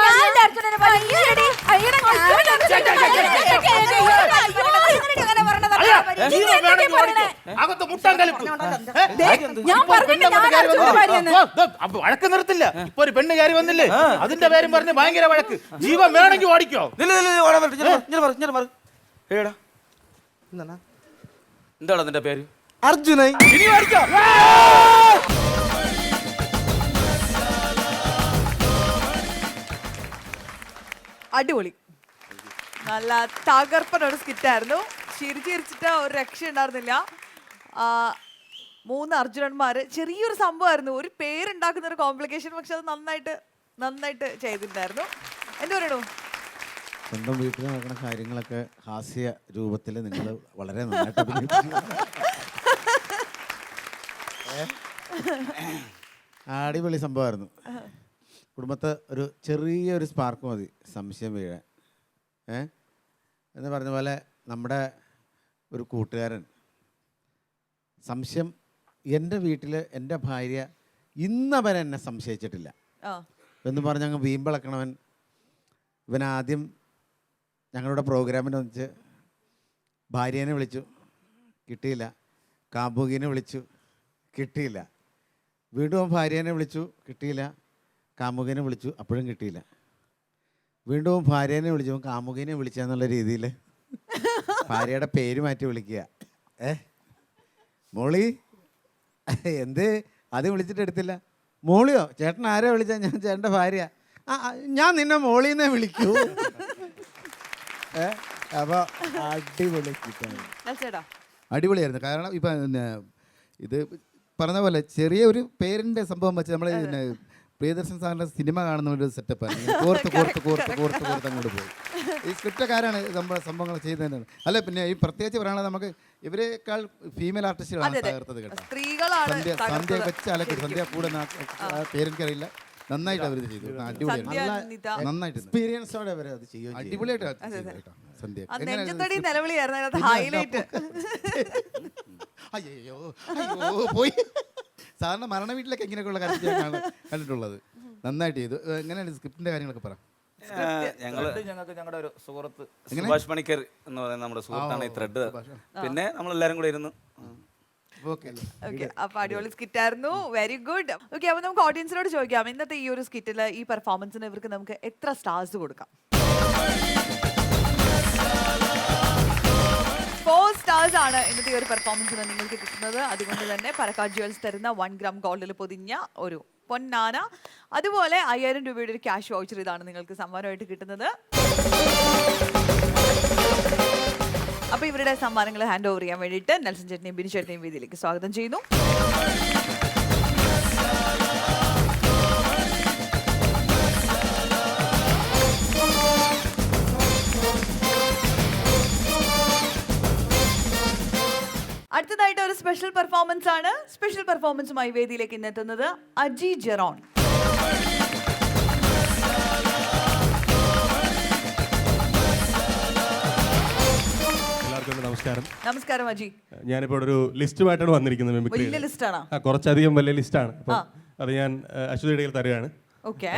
വഴക്ക് നിർത്തില്ല. ഇപ്പൊ ഒരു പെണ്ണ് കയറി വന്നില്ലേ, അതിന്റെ പേരും പറഞ്ഞ് ഭയങ്കര വഴക്ക്. ജീവൻ വേണമെങ്കിൽ ഓടിക്കോ. എന്താണ് നിന്റെ പേര്? അർജുനൻ. ഇനി ഓടിക്കോ. അടിപൊളി, നല്ല തകർപ്പൻ ഒരു സ്കിറ്റായിരുന്നു. ചിരിച്ചിരിച്ചിട്ട് ഒരു രക്ഷ ഉണ്ടായിരുന്നില്ല. 3 അർജുനന്മാര് ചെറിയൊരു സംഭവമായിരുന്നു, ഒരു പേരുണ്ടാക്കുന്ന ഒരു കോംപ്ലിക്കേഷൻ. പക്ഷെ അത് നന്നായിട്ട് ചെയ്തിട്ടുണ്ടായിരുന്നു. എന്ത് പറയണു? സ്വന്തം വീട്ടിൽ നടക്കുന്ന കാര്യങ്ങളൊക്കെ ഹാസ്യ രൂപത്തിൽ നിങ്ങൾ വളരെ നന്നായിട്ട് അഭിനയിക്കുന്നു. അടിപൊളി സംഭവമായിരുന്നു. കുടുംബത്തെ ഒരു ചെറിയൊരു സ്പാർക്ക് മതി സംശയം വീഴാൻ. എന്ന് പറഞ്ഞ പോലെ നമ്മുടെ ഒരു കൂട്ടുകാരൻ സംശയം, എൻ്റെ വീട്ടിൽ എൻ്റെ ഭാര്യ ഇന്നവൻ എന്നെ സംശയിച്ചിട്ടില്ല എന്ന് പറഞ്ഞ് അങ്ങ് വീമ്പിളക്കണവൻ ഇവൻ ആദ്യം ഞങ്ങളുടെ പ്രോഗ്രാമിന് വന്നിച്ച് ഭാര്യേനെ വിളിച്ചു, കിട്ടിയില്ല. കാമുകിനെ വിളിച്ചു, കിട്ടിയില്ല. വീണ്ടും അവൻ ഭാര്യേനെ വിളിച്ചു, കിട്ടിയില്ല. കാമുകിനെ വിളിച്ചു, അപ്പോഴും കിട്ടിയില്ല. വീണ്ടും ഭാര്യേനെ വിളിച്ചു, കാമുകിനെ വിളിച്ചെന്നുള്ള രീതിയിൽ ഭാര്യയുടെ പേര് മാറ്റി വിളിക്കുക. മോളി എന്ത് ആദ്യം വിളിച്ചിട്ട് എടുത്തില്ല? മോളിയോ? ചേട്ടൻ ആരാ വിളിച്ചാൽ? ഞാൻ ചേട്ടൻ്റെ ഭാര്യ. ഞാൻ നിന്നെ മോളിന്നേ വിളിക്കൂ. അപ്പോൾ അടിപൊളിയായിരുന്നു. കാരണം ഇപ്പം പിന്നെ ഇത് പറഞ്ഞ പോലെ ചെറിയ ഒരു പേരിൻ്റെ സംഭവം വെച്ച് നമ്മൾ പിന്നെ പ്രിയദർശൻ സാറിൻ്റെ സിനിമ കാണുന്ന ഒരു സെറ്റപ്പാണ്. കോർത്ത് അങ്ങോട്ട് പോയി. ഈ സ്ക്രിപ്റ്റക്കാരാണ് നമ്മുടെ സംഭവങ്ങൾ ചെയ്യുന്നതിന്. അല്ല പിന്നെ ഈ പ്രത്യേകിച്ച് പറയുകയാണെങ്കിൽ നമുക്ക് ഇവരെക്കാൾ ഫീമെയിൽ ആർട്ടിസ്റ്റുകളാണ് തകർത്തത് കേട്ടോ. സന്ധ്യ വെച്ച് അലക്കി സന്ധ്യ കൂടെ പേരെനിക്കറിയില്ല. നന്നായിട്ട് അവരിത് ചെയ്തു. അടിപൊളിയായിട്ട് നന്നായിട്ട് എക്സ്പീരിയൻസോടെ അവർ അത് ചെയ്യും. അടിപൊളിയായിട്ട് സന്ധ്യ അയ്യോ പോയി. സാറിന് മരണ വീട്ടിലൊക്കെ ഇങ്ങനെയൊക്കെയുള്ള കാര്യങ്ങൾ കണ്ടിട്ടുള്ളത്. നന്നായിട്ട് ചെയ്തു. എങ്ങനെയാണ് സ്ക്രിപ്റ്റിന്റെ കാര്യങ്ങളൊക്കെ പറ. ഞങ്ങൾക്ക് ഞങ്ങളുടെ ഒരു സുഹൃത്ത് സുഭാഷ് പണിക്കർ എന്ന് പറയുന്ന നമ്മുടെ സുഹൃത്താണ് ഈ ത്രെഡ്. പിന്നെ നമ്മളെല്ലാരും കൂടെ ഇരുന്നു. അപ്പൊ അടിപൊളി സ്കിറ്റ് ആയിരുന്നു. Very good. ഓക്കെ, അപ്പൊ നമുക്ക് ഓഡിയൻസിനോട് ചോദിക്കാം, ഇന്നത്തെ ഈ ഒരു സ്കിറ്റില് ഈ പെർഫോമൻസിന് ഇവർക്ക് നമുക്ക് എത്ര സ്റ്റാർസ് കൊടുക്കാം? 4 stars ആണ് ഇന്നത്തെ ഈ ഒരു പെർഫോമൻസിന് നിങ്ങൾക്ക് കിട്ടുന്നത്. അതുകൊണ്ട് തന്നെ പാലക്കാട് ജ്വൽസ് തരുന്ന 1 gram ഗോൾഡിൽ പൊതിഞ്ഞ ഒരു പൊന്നാന, അതുപോലെ 5000 രൂപയുടെ ഒരു ക്യാഷ് വൗച്ചർ, ഇതാണ് നിങ്ങൾക്ക് സമ്മാനമായിട്ട് കിട്ടുന്നത്. അപ്പൊ ഇവരുടെ സമ്മാനങ്ങൾ ഹാൻഡ് ഓവർ ചെയ്യാൻ വേണ്ടിയിട്ട് നെൽസൺ ചേട്ടനെയും ബിനു ചേട്ടനെയും വേദിയിലേക്ക് സ്വാഗതം ചെയ്യുന്നു. അടുത്തതായിട്ട് ഒരു സ്പെഷ്യൽ പെർഫോമൻസ് ആണ്. സ്പെഷ്യൽ പെർഫോമൻസുമായി വേദിയിലേക്ക് ഇന്നെത്തുന്നത് അജി ജെറോൺ. നമസ്കാരം. നമസ്കാരം അജി. ഞാനിപ്പോൾ ഒരു ലിസ്റ്റുമായിട്ടാണ് വന്നിരിക്കുന്നത്. വലിയ ലിസ്റ്റാണോ? കുറച്ചധികം വലിയ ലിസ്റ്റാണ്. അത് ഞാൻ അശ്വതിയുടെ തരുകയാണ്. ഓക്കെ,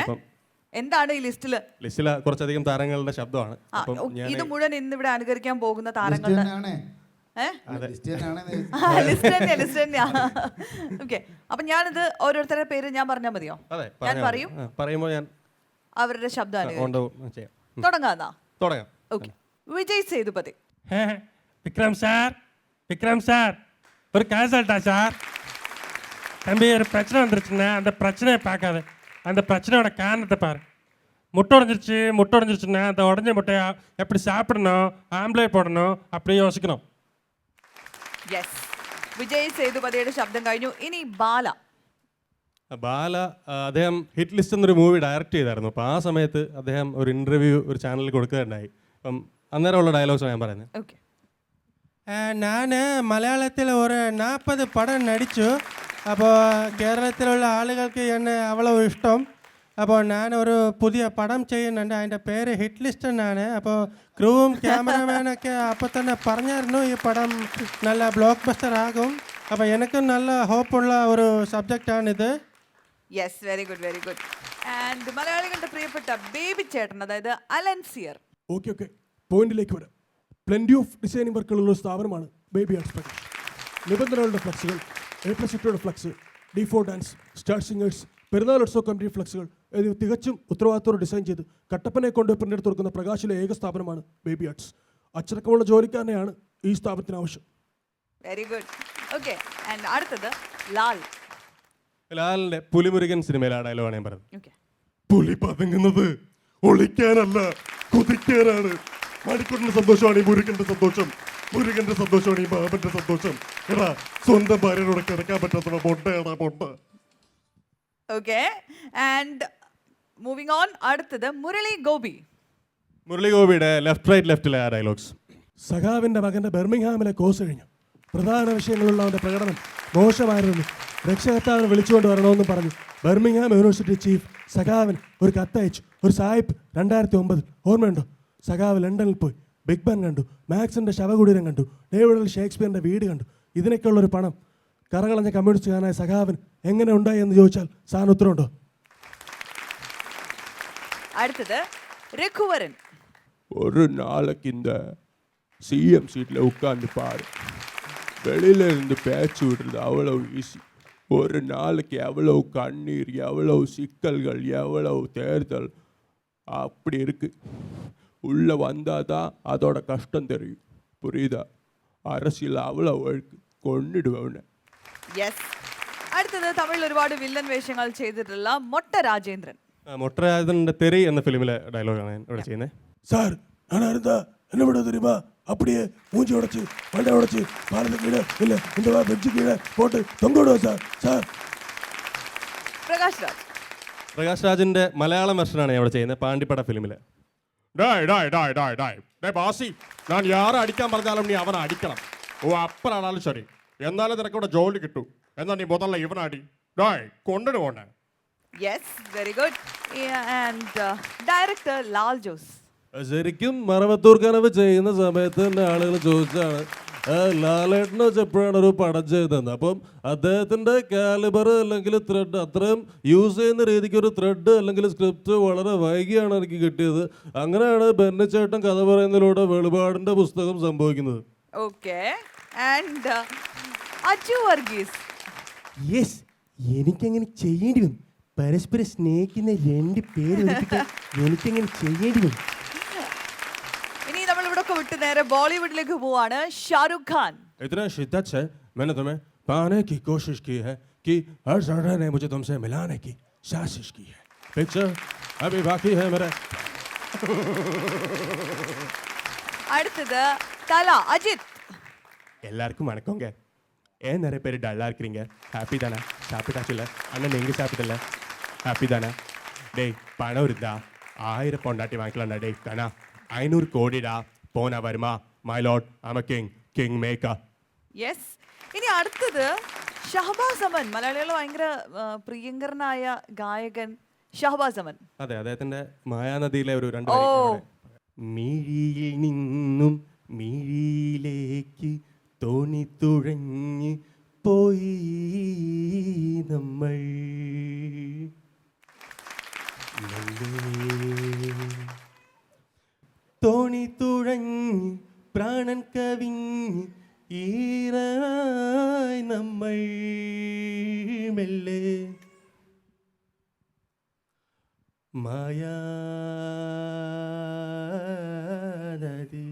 എന്താണ് ഈ ലിസ്റ്റില്? ലിസ്റ്റിൽ കുറച്ചധികം താരങ്ങളുടെ ശബ്ദമാണ്. ഇത് മുഴുവൻ ഇന്ന് ഇവിടെ അനുകരിക്കാൻ പോകുന്ന താരങ്ങളുടെ ഓക്കെ. അപ്പൊ ഞാനിത് ഓരോരുത്തരുടെ പേര് ഞാൻ പറഞ്ഞാൽ മതിയോ? ഞാൻ പറയുമ്പോൾ ഞാൻ അവരുടെ ശബ്ദം തുടങ്ങാന്നാ? തുടങ്ങാം. ഓക്കെ. വിജയ് സേതുപതി. விக்ரம் சார் ஒரு காசு சொல்லிட்டா சார். தம்பி ஒரு பிரச்சனை வந்துருச்சுன்னா அந்த பிரச்சனையை பார்க்காத, அந்த பிரச்சனையோட காரணத்தை பாரு. முட்டை உடஞ்சிருச்சுன்னா அந்த உடஞ்ச முட்டையை எப்படி சாப்பிடணும், ஆம்லேட் போடணும், அப்படி யோசிக்கணும். യെസ്, വിജയ് സേതുപതിയുടെ ശബ്ദം കഴിഞ്ഞു. ഇനി ബാല. അദ്ദേഹം ഹിറ്റ് ലിസ്റ്റ് എന്നൊരു മൂവി ഡയറക്റ്റ് ചെയ്തായിരുന്നു. അപ്പോൾ ആ സമയത്ത് അദ്ദേഹം ഒരു ഇൻ്റർവ്യൂ ഒരു ചാനലിൽ കൊടുക്കുകയുണ്ടായി. അപ്പം അന്നേരമുള്ള ഡയലോഗ്സാണ് ഞാൻ പറയുന്നത്. ഓക്കെ. ഞാൻ മലയാളത്തിൽ ഒരു 40 പടം നടിച്ചു. അപ്പോൾ കേരളത്തിലുള്ള ആളുകൾക്ക് എന്നെ അவ்வளவு ഇഷ്ടം. അപ്പോൾ ഞാൻ ഒരു പുതിയ പടം ചെയ്യുന്നുണ്ട്, അതിൻ്റെ പേര് ഹിറ്റ് ലിസ്റ്റ് എന്നാണ്. അപ്പോൾ ക്രൂവും ക്യാമറമാനൊക്കെ അപ്പോൾ തന്നെ പറഞ്ഞായിരുന്നു ഈ പടം നല്ല ബ്ലോക്ക് ബസ്റ്റർ ആകും. അപ്പോൾ എനിക്കും നല്ല ഹോപ്പുള്ള ഒരു സബ്ജക്റ്റാണിത്. Yes, very good, very good. And മലയാളികളുടെ പ്രിയപ്പെട്ട ബേബി ചേട്ടൻ, അതായത് അലൻസിയർ. ഓക്കെ, പോയിന്റിലേക്ക് വരാം. പ്ലെൻറ്റി ഓഫ് ഡിസൈനിങ് വർക്കുകളുള്ള ഒരു സ്ഥാപനമാണ് ബേബി ആർട്സ് പ്രൊഡക്ഷൻ. നിബന്ധനകളുടെ ഫ്ലക്സുകൾ, എ+യുടെ flex, D4 dance, star singers, പെരുന്നാൾ ഉത്സവ കമ്മിറ്റി ഫ്ലക്സുകൾ എന്നിവ തികച്ചും ഉത്തരവാദിത്തോടെ ഡിസൈൻ ചെയ്ത് കട്ടപ്പനയെ കൊണ്ട് പ്രിന്റ് എടുത്ത് കൊടുക്കുന്ന പ്രകാശിലെ ഏക സ്ഥാപനമാണ് ബേബി ആർട്സ്. അച്ചടക്കമുള്ള ജോലിക്കാരനെയാണ് ഈ സ്ഥാപനത്തിന് ആവശ്യം. Very good. ഓക്കെ, ആൻഡ് അടുത്തത് ലാൽ. ലാലിൻ്റെ പുലിമുരുകൻ സിനിമയിലെ ആ ഡയലോഗാണ് ഞാൻ പറഞ്ഞത്. ഓക്കെ. പുലി പതുങ്ങുന്നത് ഒളിക്കാനല്ല, കുതിക്കാനാണ്. മണിക്കൂറിന്റെ സന്തോഷമാണ് ഈ മുരുകന്റെ സന്തോഷം, മുരുകന്റെ സന്തോഷമാണ് ഈ ബാബന്റെ സന്തോഷം. എടാ, സ്വന്തം ഭാര്യയോടെ കിടക്കാൻ പറ്റാത്ത പൊട്ട. Okay, and moving on. അടുത്തത് മുരളി ഗോപി. മുരളി ഗോപിയുടെ ലെഫ്റ്റിലെ ആ ഡയലോഗ്സ്. സഖാവിന്റെ മകന്റെ ബെർമിംഗ്ഹാമിലെ കോഴ്സ് കഴിഞ്ഞു. പ്രധാന വിഷയങ്ങളുള്ള അവന്റെ പ്രകടനം മോശമായിരുന്നു. രക്ഷകർത്താവിനെ വിളിച്ചുകൊണ്ട് വരണമെന്ന് പറഞ്ഞു ബെർമിംഗ്ഹാം യൂണിവേഴ്സിറ്റി ചീഫ് സഖാവിന് ഒരു കത്തയച്ചു. ഒരു സായിപ്പ് 2009 ഓർമ്മയുണ്ടോ? സഖാവ് ലണ്ടനിൽ പോയി ബിഗ് ബാൻ കണ്ടു, മാക്സിന്റെ ശവകുടീരം കണ്ടു, ഡേവിഡിൽ ഷേക്സ്പിയറിന്റെ വീട് കണ്ടു. ഇതിനൊക്കെയുള്ളൊരു പണം കറകളഞ്ഞ കമ്മ്യൂണിസ്റ്റുകാരനായ സഖാവിന് എങ്ങനെ ഉണ്ടായി എന്ന് ചോദിച്ചാൽ സാറിന് ഉത്തരവുണ്ടോ? അടുത്തത് രഘുവരൻ. ஒரு நாளைக்கு இந்த சிஎம் சீட்டில் உட்காந்து பாரு, வெளியில இருந்து பேச்சு விடுறது அவ்வளவு ஈஸி. ஒரு நாளைக்கு எவ்வளவு கண்ணீர், எவ்வளவு சிக்கல்கள், எவ்வளவு தேர்தல் அப்படி இருக்கு. உள்ள வந்தாதான் அதோட கஷ்டம் தெரியும். புரியுதா? அரசியல் அவ்வளவு வழுக்கு കൊണ്ടിടുവനെ. യെസ്. അടുത്തത് തമിഴിൽ ഒരുപാട് വില്ലൻ വേഷങ്ങൾ ചെയ്തിട്ടുള്ള മൊട്ട രാജേന്ദ്രൻ. മൊട്ട രാജേന്ദ്രൻ്റെ തെറി എന്ന ഫിലിമിലെ ഡയലോഗാണ് ഞാൻ ഇവിടെ ചെയ്യുന്നത്. சார் நானா இருந்தா என்ன பண்ண தெரியுமா? அப்படியே மூஞ்சி உடைச்சு மண்டை உடைச்சு பாலத்து கீழே இல்லை இந்த பெஞ்சு கீழே போட்டு தொங்க விடுவோம் சார். சார் പ്രകാശ് രാജ്. പ്രകാശ് രാജിൻ്റെ മലയാളം വെർഷനാണ് ഞാൻ ഇവിടെ ചെയ്യുന്നത്, പാണ്ടിപ്പട ഫിലിമിൽ. ബാസി, ഞാൻ യാരെ അടിക്കാൻ പറഞ്ഞാലും നീ അവനെ അടിക്കണം. ഓ അപ്പനാണാലും ശരി, എന്നാലും നിനക്കിവിടെ ജോലി കിട്ടൂ. എന്നാ നീ മുതല ഇവനടി കൊണ്ടിട്ട് പോണ്ടേ. Yes, very good. And director Lal Jose. ശരിക്കും മറവത്തൂർ കനവ് ചെയ്യുന്ന സമയത്ത് തന്നെ ആളുകൾ ചോദിച്ചാണ് ലാലേട്ടനെ വെച്ച് എപ്പോഴാണ് ഒരു പടം ചെയ്തത്. അപ്പം അദ്ദേഹത്തിൻ്റെ കാലിബർ അല്ലെങ്കിൽ ത്രെഡ് അത്രയും യൂസ് ചെയ്യുന്ന രീതിക്ക് ഒരു ത്രെഡ് അല്ലെങ്കിൽ സ്ക്രിപ്റ്റ് വളരെ വൈകിയാണ് എനിക്ക് കിട്ടിയത്. അങ്ങനെയാണ് ബെന്നിച്ചേട്ടൻ കഥ പറയുന്നതിലൂടെ വെളിപാടിൻ്റെ പുസ്തകം സംഭവിക്കുന്നത്. Okay. And Aju Varghese. Yes, എനിക്കങ്ങനെ ചെയ്യേണ്ടി വന്നു. പരസ്പരം സ്നേഹിക്കുന്ന രണ്ട് പേര് എനിക്കങ്ങനെ ചെയ്യേണ്ടി വന്നു. ഇനി നമ്മൾ ഇവിടെ ഒക്കെ വിട്ട് നേരെ ബോളിവുഡിലേക്ക് പോവാണ്. ഷാരൂഖ് ഖാൻ. इतना शिद्दत से मैंने तुम्हें पाने की कोशिश की है कि हर जगह ने मुझे तुमसे मिलाने की साजिश की है. पिक्चर अभी बाकी है मेरे. അടുത്തത് തല അജിത്. எல்லாருக்கும் வணக்கங்க. ஏன் நிறைய பேர் டல்லாக இருக்கிறீங்க? ஹாப்பி தானே? சாப்பிட்டாச்சுல்ல? அண்ணன் நீங்கள் சாப்பிட்டல? ஹாப்பி தானே? டேய் பணம் இருந்தா 1000 பொண்டாட்டி வாங்கிக்கலாம்டா. டேய் தானா 500 கோடிடா போனா வருமா? My Lord I M A king maker. Yes. ഇനി അടുത്തത് ഷഹബാസ് അമൻ. മലയാളികൾ ഭയങ്കര പ്രിയങ്കരനായ ഗായകൻ ഷഹബാസ് അമൻ. അതെ, അദ്ദേഹത്തിൻ്റെ മായാനദിയിലെ ഒരു 2 മിഴിയിൽ നിന്നും മിഴിയിലേക്ക് തോണി തുഴഞ്ഞ് പോയി നമ്മൾ, തോണി തുഴഞ്ഞ് പ്രാണൻ കവിഞ്ഞ് ഈറായി നമ്മൾ മെല്ലെ മായാനദി.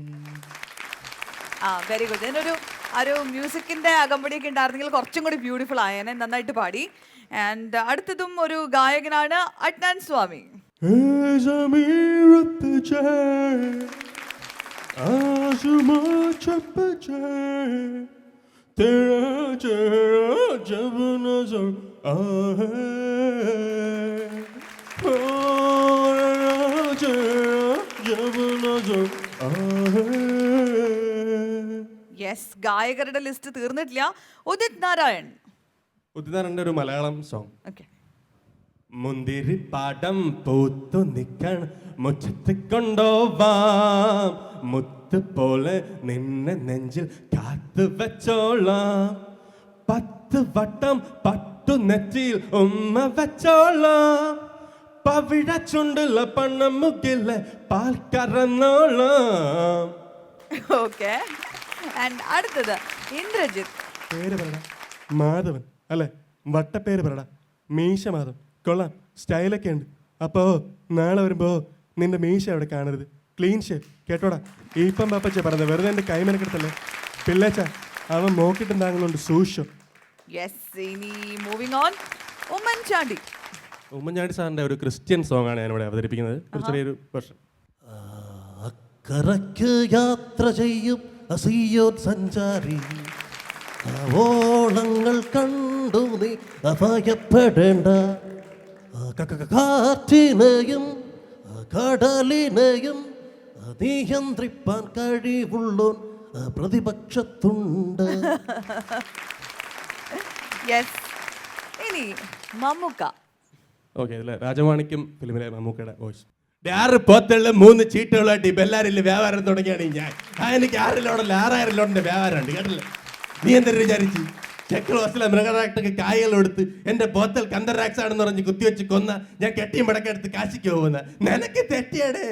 Very good. ഇതിനൊരു ഒരു മ്യൂസിക്കിന്റെ അകമ്പടിയൊക്കെ ഉണ്ടായിരുന്നെങ്കിൽ കുറച്ചും കൂടി ബ്യൂട്ടിഫുൾ ആയേനെ. നന്നായിട്ട് പാടി. ആൻഡ് അടുത്തതും ഒരു ഗായകനാണ് അഡ്നാൻ സ്വാമി. യെസ്. ഗായകരുടെ ലിസ്റ്റ് തീർന്നിട്ടില്ല. ഉദിത് നാരായൺ. ഉദിത് നാരായണൻ്റെ ഒരു മലയാളം സോങ്. ഓക്കെ. മുന്തിരി പാടം പൂത്തു നിൽക്കണ മുറ്റത്ത് കൊണ്ടോവാം, മുത്ത് പോലെ നിന്നെ നെഞ്ചിൽ കാത്തു വെച്ചോളാം, 10 വട്ടം പട്ടു നെറ്റിയിൽ ഉമ്മ വെച്ചോളാം, പവിഴ ചുണ്ടുള്ള പണം മുകിലെ പാൽ കറന്നോളാം. ഓക്കെ. ആൻഡ് അടുത്തത് ഇന്ദ്രജിത്ത്. പേര് പറടാ, മാധവൻ അല്ലേ? വട്ടപ്പേര് പറടാ, മീശ മാധവൻ. കൊള്ളാം, സ്റ്റൈലൊക്കെ ഉണ്ട്. അപ്പോൾ നാളെ വരുമ്പോൾ നിന്റെ മീശ അവിടെ കാണരുത്, ക്ലീൻ ഷേപ്പ് കേട്ടോടാ. ഇപ്പം പാപ്പച്ച പറഞ്ഞത് വെറുതെ എൻ്റെ കൈമനക്കെടുത്തല്ലേ. പിള്ളേച്ച അവൻ നോക്കിയിട്ടുണ്ടാകുന്നുണ്ട് സൂക്ഷം. യെസ്. ഇനി മൂവിങ് ഓൺ. ഉമ്മൻചാണ്ടി. ഉമ്മൻചാണ്ടി സാറിൻ്റെ ഒരു ക്രിസ്ത്യൻ സോങ് ആണ് ഞാനിവിടെ അവതരിപ്പിക്കുന്നത്. ഒരു ചെറിയൊരു വർഷം. അക്കരയ്ക്ക് യാത്ര ചെയ്യും അസിയോൻ സഞ്ചാരി, ഓളങ്ങൾ കണ്ടു നീ അഭയപ്പെടേണ്ട, കാറ്റിനെയും കടലിനെയും നിയന്ത്രിപ്പാൻ കഴിവുള്ളോൻ പ്രതിപക്ഷത്തുണ്ട്. യെസ്. ഇനി മമ്മൂക്ക. ഓക്കെ, ഇതിലെ രാജമാണിക്യം ഫിലിമിലെ മമ്മൂക്കയുടെ വോയിസ്. 6 പോത്തുള്ള 3 ചീട്ടുകളായിട്ട് ഈ ബെല്ലാരിൽ വ്യാപാരം തുടങ്ങിയാണ് ഞാൻ. എനിക്ക് 6 ലോഡല്ല 6000 ലോഡിന്റെ വ്യാപാരമുണ്ട് കേട്ടല്ലേ. നീ എന്തൊരു വിചാരിച്ചു? ചെക്ക് ക്ലോസിലെ മൃഗഡാക്ടർക്ക് കായകൾ കൊടുത്ത് എന്റെ ബോത്തൽ കന്തറാക്സ് ആണെന്ന് പറഞ്ഞ് കുത്തിവെച്ച് കൊന്ന ഞാൻ കെട്ടിയും പടക്കെടുത്ത് കാശിക്ക് പോകുന്ന നിനക്ക് തെറ്റിയാടേ.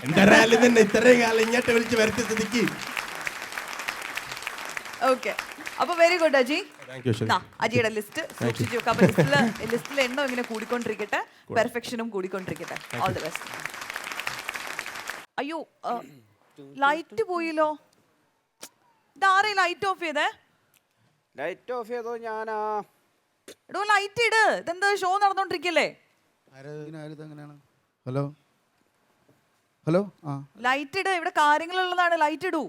എന്തായാലും തന്നെ ഇത്രയും കാലം ഇങ്ങോട്ട് വിളിച്ച് വരുത്തി സ്ഥിതിക്ക്. ഓക്കെ, അപ്പൊ very good Aji. Thank you, Shri. അജിയുടെ ലിസ്റ്റ് സൂക്ഷിച്ചു വെക്കാം. ലിസ്റ്റിലെ എണ്ണം ഇങ്ങനെ കൂടിക്കൊണ്ടിരിക്കട്ടെ, പെർഫെക്ഷനും കൂടിക്കൊണ്ടിരിക്കട്ടെ. All the best. അയ്യോ, ലൈറ്റ് പോയില്ലോ. ഇതാരെ ലൈറ്റ് ഓഫ് ചെയ്തേ? ലൈറ്റ് ഓഫ് ചെയ്തോ ഞാനാ? എടോ ലൈറ്റ് ഇട്, ഇതെന്താ ഷോ നടന്നോണ്ടിരിക്കല്ലേ? ഹലോ ഹലോ, ആ ലൈറ്റ് ഇട്, ഇവിടെ കാര്യങ്ങളുള്ളതാണ്. ലൈറ്റ് ഇടൂ.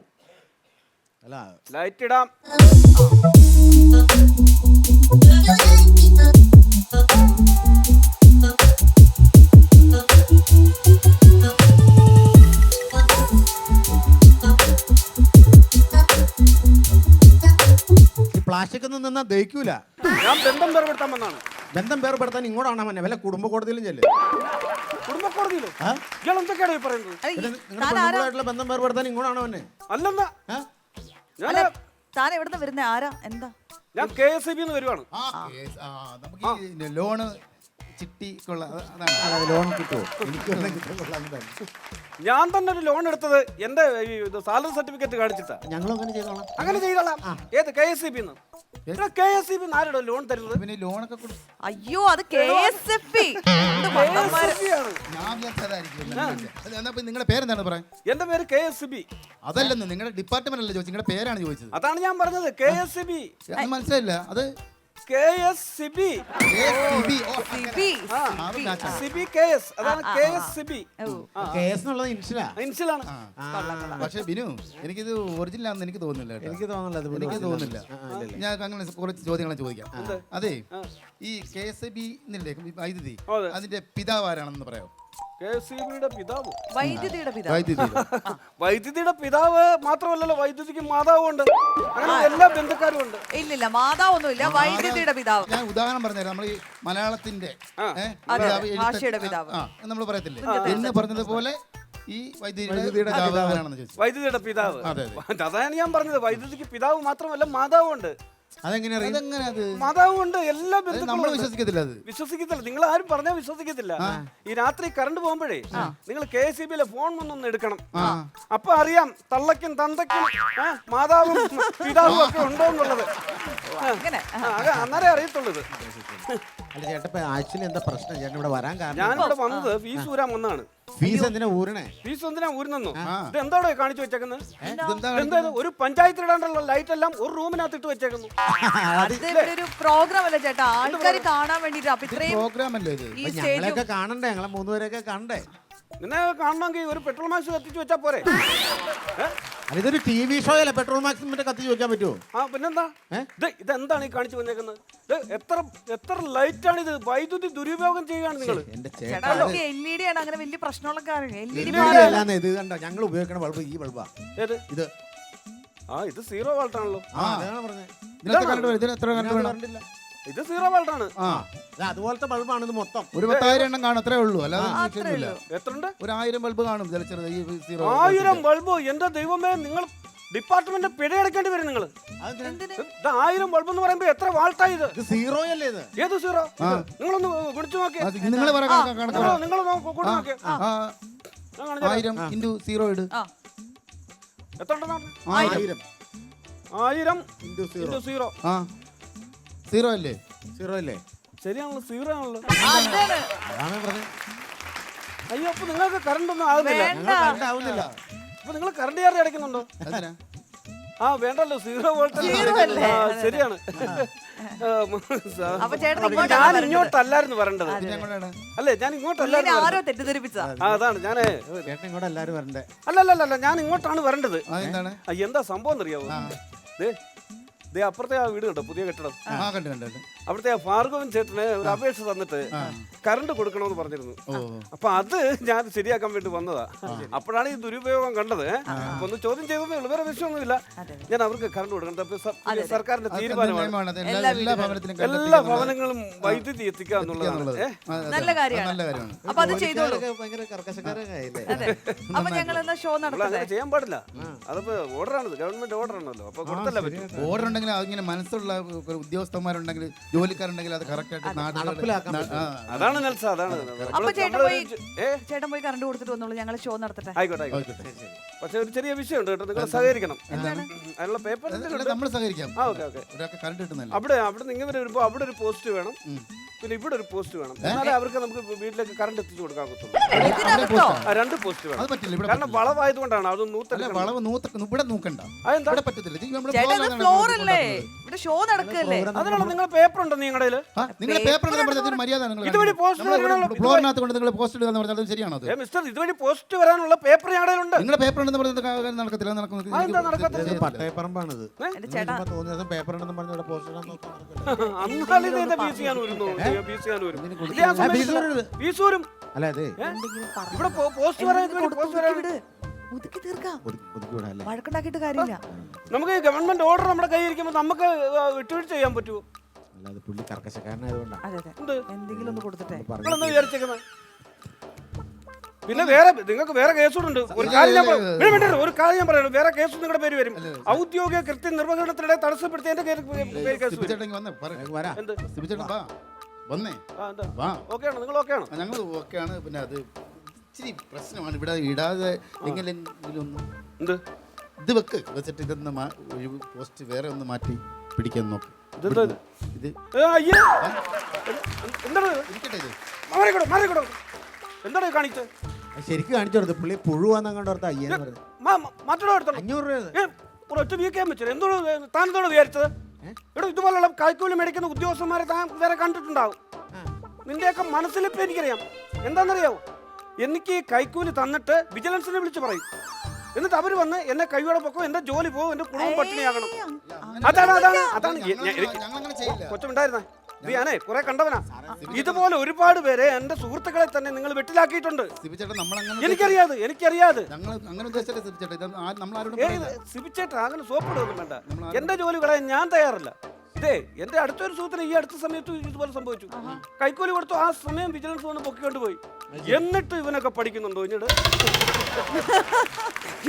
അല്ല ലൈറ്റ് ഇടാം. പ്ലാസ്റ്റിക് ഒന്നും നിന്നാ ദഹിക്കൂല. ഞാൻ ബന്ധം വേർപെടുത്താൻ വന്നാണ്. ബന്ധം വേർപെടുത്താൻ ഇങ്ങോട്ടാണ് മന്നെ വല്ല കുടുംബ കോടതിയിലും ചെല്ല്. കുടുംബ കോടതിയിലോ? ഇയാൾ എന്തൊക്കെയാണ് ഈ പറയുന്നത്? നിങ്ങളുടെ ബന്ധം വേർപെടുത്താൻ ഇങ്ങോട്ടാണ് മന്നെ. അല്ലെന്നാ അല്ല, താൻ എവിടുന്ന് വരുന്നേ? ആരാ? എന്താ? ഞാൻ KSEB വരുവാണ്. നമുക്ക് ഈ ലോണ് ചിട്ടി ലോൺ കിട്ടുമോ? എനിക്കൊന്നും കിട്ടും. ഞാൻ തന്നെ ഒരു ലോൺ എടുത്തത് എന്റെ സാലറി സർട്ടിഫിക്കറ്റ് കാണിച്ചിട്ടാ. ഞങ്ങളും അങ്ങനെ ചെയ്തോളാം. അങ്ങനെ ചെയ്തോളാം. ഏത് KSEB? KSEB ആരോടോ ലോൺ തരുന്നത്? പിന്നെ ലോണൊക്കെ കൊടുക്കും. അയ്യോ, അത് KSFB. നിങ്ങളുടെ പേരെന്താണ് പറയാൻ? എന്റെ പേര് KSEB. അതല്ലെന്ന് നിങ്ങളുടെ ഡിപ്പാർട്ട്മെന്റ് അല്ലേ ചോദിച്ചത്, നിങ്ങളുടെ പേരാണ് ചോദിച്ചത്. അതാണ് ഞാൻ പറഞ്ഞത്. KSEB. മനസ്സിലായില്ല. അത് KSEB. KS അതാണ് KSEB. കേസ് എന്നുള്ളത് ഇൻഷലാ. ഇൻഷലാണ്. പക്ഷെ ബിനു, എനിക്കിത് ഒറിജിനൽ ആണെന്ന് എനിക്ക് തോന്നുന്നില്ല. എനിക്ക് തോന്നുന്നില്ല. എനിക്ക് തോന്നുന്നില്ല. ഞാൻ അങ്ങനെ കുറച്ച് ചോദ്യങ്ങൾ ചോദിക്കാം. അതെ, ഈ KSEB വൈദ്യുതി അതിന്റെ പിതാവ് ആരാണെന്ന് പറയാമോ? KSEBയുടെ പിതാവ്. വൈദ്യുതിയുടെ പിതാവ്. വൈദ്യുതിയുടെ പിതാവ് മാത്രമല്ലല്ലോ, വൈദ്യുതിക്ക് മാതാവും ഉണ്ട്. അങ്ങനെ എല്ലാ ബന്ധുക്കാരും ഉണ്ട്. ഇല്ലില്ല, മാതാവൊന്നുമില്ല, വൈദ്യുതിയുടെ പിതാവ്. ഞാൻ ഉദാഹരണം പറഞ്ഞുതരാം. നമ്മൾ ഈ മലയാളത്തിന്റെ ഭാഷയുടെ പിതാവ് നമ്മൾ പറയത്തില്ലേ എന്ന് പറഞ്ഞതുപോലെ ഈ വൈദ്യുതിയുടെ പിതാവാണെന്ന് ചോദിച്ചു. വൈദ്യുതിയുടെ പിതാവ്. അതാണ് ഞാൻ പറഞ്ഞത്. വൈദ്യുതിക്ക് പിതാവ് മാത്രമല്ല മാതാവും ഉണ്ട്. മാതാവും ഉണ്ട്. എല്ലാ ബന്ധുക്കളും വിശ്വസിക്കത്തില്ല. അത് വിശ്വസിക്കത്തില്ല. നിങ്ങൾ ആരും പറഞ്ഞാൽ വിശ്വസിക്കത്തില്ല. ഈ രാത്രി കറണ്ട് പോകുമ്പോഴേ നിങ്ങൾ KSEBയിലെ ഫോൺ ഒന്നൊന്ന് എടുക്കണം. അപ്പൊ അറിയാം തള്ളയ്ക്കും തന്തയ്ക്കും മാതാവും പിതാവും ഒക്കെ ഉണ്ടോ എന്നുള്ളത്. അന്നേരം അറിയത്തുള്ളത്. അല്ല ചേട്ടാ, ആക്ച്വലി എന്താ പ്രശ്നം? ചേട്ടൻ ഇവിടെ വരാൻ കാരണം? ഞാനിവിടെ വന്നത് ഫീസ് ഊരാൻ വന്നാണ്. ഫീസ് എന്തിനാ ഊരണേ? ഫീസ് എന്തിനാ ഊരുന്നെന്നോ? ഇത് എന്താണോ കാണിച്ചു വെച്ചേക്കുന്നത്? എന്താ ഒരു പഞ്ചായത്തിൽ ഇടാനുള്ള ലൈറ്റ് എല്ലാം ഒരു റൂമിനകത്ത് ഇട്ട് വെച്ചേക്കുന്നു. ഒരു പ്രോഗ്രാം അല്ല ചേട്ടാ, ആൾക്കാർ കാണാൻ വേണ്ടിട്ട്. അപ്പൊ ഇത്രയും പ്രോഗ്രാം അല്ലേ ഇത്? ഞങ്ങളെയൊക്കെ കാണണ്ടേ? ഞങ്ങളെ മൂന്നുപേരെയൊക്കെ കാണണ്ടേ? നിന്നെ കാണണമെങ്കിൽ ഒരു പെട്രോൾ മാക്സ് കത്തിച്ച് വെച്ചാ പോരെ? ഇതൊരു TV ഷോ അല്ലേ? പെട്രോൾ മാക്സിമം കത്തിച്ച് വെക്കാൻ പറ്റുമോ? പിന്നെന്താ? ഇതെന്താണ് ഈ കാണിച്ചു വന്നേക്കുന്നത്? എത്ര ലൈറ്റ് ആണ് ഇത്? വൈദ്യുതി ദുരുപയോഗം ചെയ്യുകയാണ് നിങ്ങൾ. LED ആണ്, അങ്ങനെ വലിയ പ്രശ്നമുള്ള ഇത് കണ്ടോ? ഞങ്ങൾ ഉപയോഗിക്കണ ബൾബ് ഈ ബൾബാ. ഏത്? ഇത്. ഇത് 0 വോൾട്ട് ആണല്ലോ. ഇത് 0 വോൾട്ട് ആണ്. അതുപോലത്തെ ബൾബാണ് ഇത് മൊത്തം. ഒരു 10,000 എണ്ണം കാണും, അത്രേ ഉള്ളൂ. അല്ലാതെ എത്രണ്ട്? ഒരു 1000 ബൾബ് കാണും. 1000 ബൾബോ? എന്റെ ദൈവമേ, നിങ്ങൾ ഡിപ്പാർട്ട്മെന്റ് പിഴ അടക്കേണ്ടി വരും. നിങ്ങൾ 1000 ബൾബ് എന്ന് പറയുമ്പോ എത്ര വാൾട്ടായി? ഇത് 0 അല്ലേ? ഇത് ഏത് 0? നിങ്ങളൊന്ന് വിളിച്ചു നോക്കിയേ. നിങ്ങൾ നിങ്ങൾ നോക്കിയേ. 1000 × 0 ഇട്. എത്ര 1000 × 0. 0 അല്ലേ? 0 അല്ലേ? ശരിയാണല്ലോ, 0 ആണല്ലോ. അതാണ് പറഞ്ഞത്. അയ്യോ, അപ്പൊ നിങ്ങൾക്ക് കറണ്ട് ഒന്നും ആവുന്നില്ല. അപ്പൊ നിങ്ങൾ കറണ്ട് ചാർജ് അടയ്ക്കുന്നുണ്ടോ? വേണ്ടല്ലോ, 0 വോൾട്ട്. ശരിയാണ്. ഞാൻ ഇങ്ങോട്ടല്ലായിരുന്നു വരേണ്ടത്. അല്ലേ, ഞാൻ ഇങ്ങോട്ടല്ലായിരുന്നു. തെറ്റിദ്ധരിപ്പിച്ച അതാണ് ഞാൻ ഇങ്ങോട്ട് എല്ലാരും വരണ്ടേ? അല്ലല്ല, ഞാൻ ഇങ്ങോട്ടാണ് വരേണ്ടത്. എന്താ സംഭവം എന്നറിയാവോ? അപ്പുറത്തെ ആ വീട് കണ്ടോ, പുതിയ കെട്ടിടം? അവിടുത്തെ ഭാർഗവൻ ചേട്ടന് ഒരു അപേക്ഷ തന്നിട്ട് കറണ്ട് കൊടുക്കണമെന്ന് പറഞ്ഞിരുന്നു. അപ്പൊ അത് ഞാൻ ശരിയാക്കാൻ വേണ്ടി വന്നതാ. അപ്പോഴാണ് ഈ ദുരുപയോഗം കണ്ടത്. അപ്പൊ ഒന്ന് ചോദ്യം ചെയ്തതേ ഉള്ളൂ, വേറെ വിഷയമൊന്നുമില്ല. ഞാൻ അവർക്ക് കറണ്ട് കൊടുക്കണം. സർക്കാരിന്റെ തീരുമാനമാണ് എല്ലാ ഭവനങ്ങളും വൈദ്യുതി എത്തിക്കുക എന്നുള്ളതാണ്. നല്ല കാര്യമാണ്. അപ്പൊ അത് ചെയ്തോളൂ. അപ്പൊ ഞങ്ങൾ എന്നാ ഷോ അങ്ങനെ ചെയ്യാൻ പാടില്ല. അതിപ്പോ ഓർഡറാണ്, ഗവൺമെന്റ് ഓർഡറാണല്ലോ. അപ്പൊ കൊടുത്തല്ലേ പറ്റും. ഓർഡർ ഉണ്ടെങ്കിൽ അങ്ങനെ മനസ്സുള്ള ഉദ്യോഗസ്ഥന്മാരുണ്ടെങ്കിൽ ജോലിക്കാരുണ്ടെങ്കിൽ അത് കറക്റ്റ് ആയിട്ട് നടപ്പിലാക്കാൻ. അതാണ് നെൽസ, അതാണ്. അപ്പൊ ചേട്ടൻ പോയി കറണ്ട് കൊടുത്തിട്ട് വന്നോളൂ, ഞങ്ങൾ ഷോ നടത്തട്ടെ. ആയിക്കോട്ടെ ആയിക്കോട്ടെ. പക്ഷെ ഒരു ചെറിയ വിഷയമുണ്ട് കേട്ടോ, നിങ്ങൾ സഹകരിക്കണം. അതിനുള്ള പേപ്പർ നമ്മൾ സഹകരിക്കാം. കറണ്ട് കിട്ടുന്നില്ല. അവിടെ നിന്ന് ഇങ്ങനെ വരുമ്പോ അവിടെ ഒരു പോസ്റ്റ് വേണം, പിന്നെ ഇവിടെ ഒരു പോസ്റ്റ് വേണം. എന്നാലേ അവർക്ക് നമുക്ക് വീട്ടിലേക്ക് കറണ്ട് എത്തിച്ചു കൊടുക്കാൻ പറ്റുള്ളൂ. 2 പോസ്റ്റ് വേണം. കാരണം വളവായതുകൊണ്ടാണ് അത് ഇവിടെ നോക്കണ്ട. ഇവിടെ ഷോ നടക്കല്ലേ. അതിനുള്ള നിങ്ങൾ പേപ്പർ ഉണ്ടോ നിങ്ങളുടെ മര്യാദ? ഇതുവഴി പോസ്റ്റ് ശരിയാണോ മിസ്റ്റർ? ഇതുവഴി പോസ്റ്റ് വരാനുള്ള പേപ്പർ ഞങ്ങളുടെ ഉണ്ട്. നിങ്ങളുടെ പേപ്പർ ഉണ്ടെന്ന് പറഞ്ഞത് നടക്കത്തില്ല. പട്ടയപ്പറമ്പാണിത്. പേപ്പർ ഉണ്ടെന്ന് പറഞ്ഞ അല്ല അതെ ഇവിടെ പോസ്റ്റ് വരാൻ വഴക്കുണ്ടാക്കിയിട്ട് കാര്യമില്ല. നമുക്ക് ഗവൺമെന്റ് ഓർഡർ നമ്മുടെ കയ്യിരിക്കുമ്പോൾ നമുക്ക് വിട്ടുവീഴ്ച ചെയ്യാൻ പറ്റുമോ? അല്ലാതെ പുള്ളി കർക്കശക്കാരനായതുകൊണ്ടാണ്. എന്തെങ്കിലും ഒന്ന് കൊടുത്തിട്ടെ. നിങ്ങളെന്താ വിചാരിച്ചേക്കുന്നത്? പിന്നെ വേറെ നിങ്ങൾക്ക് വേറെ കേസുണ്ട്. ഒരു കാര്യം ഞാൻ പറയുന്നത്, വേറെ കേസ് നിങ്ങളുടെ പേര് വരും. ഔദ്യോഗിക കൃത്യ നിർവഹണത്തിനിടെ തടസ്സപ്പെടുത്തിയ എന്റെ കേസ് ഓക്കെയാണോ? നിങ്ങൾ ഓക്കെയാണോ? ഞങ്ങൾ ഓക്കെയാണ്. പിന്നെ അത് ഇച്ചിരി പ്രശ്നമാണ്. ഇവിടെ ഇടാതെ എങ്ങനെയെങ്കിലും ഇത് വെച്ചിട്ട് ഇതൊന്ന് പോസ്റ്റ് വേറെ ഒന്ന് മാറ്റി പിടിക്കാൻ നോക്ക്. എന്താണ് കാണിച്ചത്? ശരിക്കും കാണിച്ചു കൊടുത്തു. പുള്ളി പുഴുവാന്ന് കണ്ടോർത്ത് 500 രൂപ ഒറ്റ വീക്കാൻ പറ്റില്ല. എന്തോ താൻ എന്തോട് വിചാരിച്ചത്? ഇവിടെ ഇതുപോലുള്ള കൈക്കൂലി മേടിക്കുന്ന ഉദ്യോഗസ്ഥന്മാരെ താൻ വേറെ കണ്ടിട്ടുണ്ടാവും. നിന്റെയൊക്കെ മനസ്സിലിപ്പോ എനിക്കറിയാം. എന്താണെന്നറിയാവോ? എനിക്ക് കൈക്കൂലി തന്നിട്ട് വിജിലൻസിനെ വിളിച്ച് പറയും. എന്നിട്ട് അവർ വന്ന് എന്നെ കൈയോടെ പൊക്കും, എന്റെ ജോലി പോകും, എന്റെ കുടുംബം പട്ടിണിയാകണം. അതാണ് കൊച്ചുണ്ടായിരുന്നേ. ഞാനേ കുറെ കണ്ടവനാ. ഇതുപോലെ ഒരുപാട് പേരെ എന്റെ സുഹൃത്തുക്കളെ തന്നെ നിങ്ങൾ വെട്ടിലാക്കിയിട്ടുണ്ട്. എനിക്കറിയാതെ സിബിച്ചേട്ടാ അങ്ങനെ സോപ്പിടൊന്നും വേണ്ട. എന്റെ ജോലി കളയാൻ ഞാൻ തയ്യാറില്ല. ഇതേ എന്റെ അടുത്തൊരു സുഹൃത്തിന് ഈ അടുത്ത സമയത്ത് ഇതുപോലെ സംഭവിച്ചു. കൈക്കൂലി കൊടുത്തു. ആ സമയം വിജിലൻസ് വന്ന് പൊക്കിക്കൊണ്ട് പോയി. എന്നിട്ട് ഇവനൊക്കെ പഠിക്കുന്നുണ്ടോ?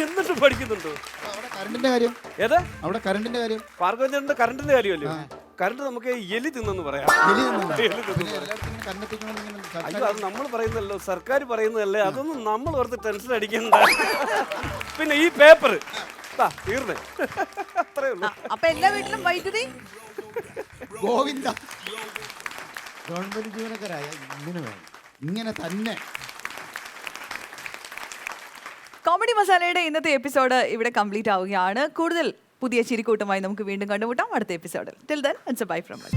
എന്നിട്ട് പഠിക്കുന്നുണ്ടോ? ഏതാ അവിടെ കറണ്ടിന്റെ കാര്യം? ഭാർഗവന്റെ കറണ്ടിന്റെ കാര്യമല്ലേ? കറണ്ട് നമുക്ക് എലി തിന്നെന്ന് പറയാം. അയ്യോ, അത് നമ്മൾ പറയുന്നല്ലോ, സർക്കാർ പറയുന്നതല്ലേ. അതൊന്നും നമ്മൾ ഓർത്ത് ടെൻഷൻ അടിക്കണ്ട. പിന്നെ ഈ പേപ്പർ തീർന്നേ, അത്രേ ഉള്ളൂ. അപ്പൊ എല്ലാ വീട്ടിലും വൈദ്യുതി ഗോവിന്ദ. ഗവൺമെന്റ് ജീവനക്കാരായ ഇങ്ങനെ തന്നെ. കോമഡി മസാലയുടെ ഇന്നത്തെ എപ്പിസോഡ് ഇവിടെ കംപ്ലീറ്റ് ആവുകയാണ്. കൂടുതൽ പുതിയ ചിരിക്കൂട്ടുമായി നമുക്ക് വീണ്ടും കണ്ടുമുട്ടാം അടുത്ത എപ്പിസോഡിൽ. Till then it's A bye from us.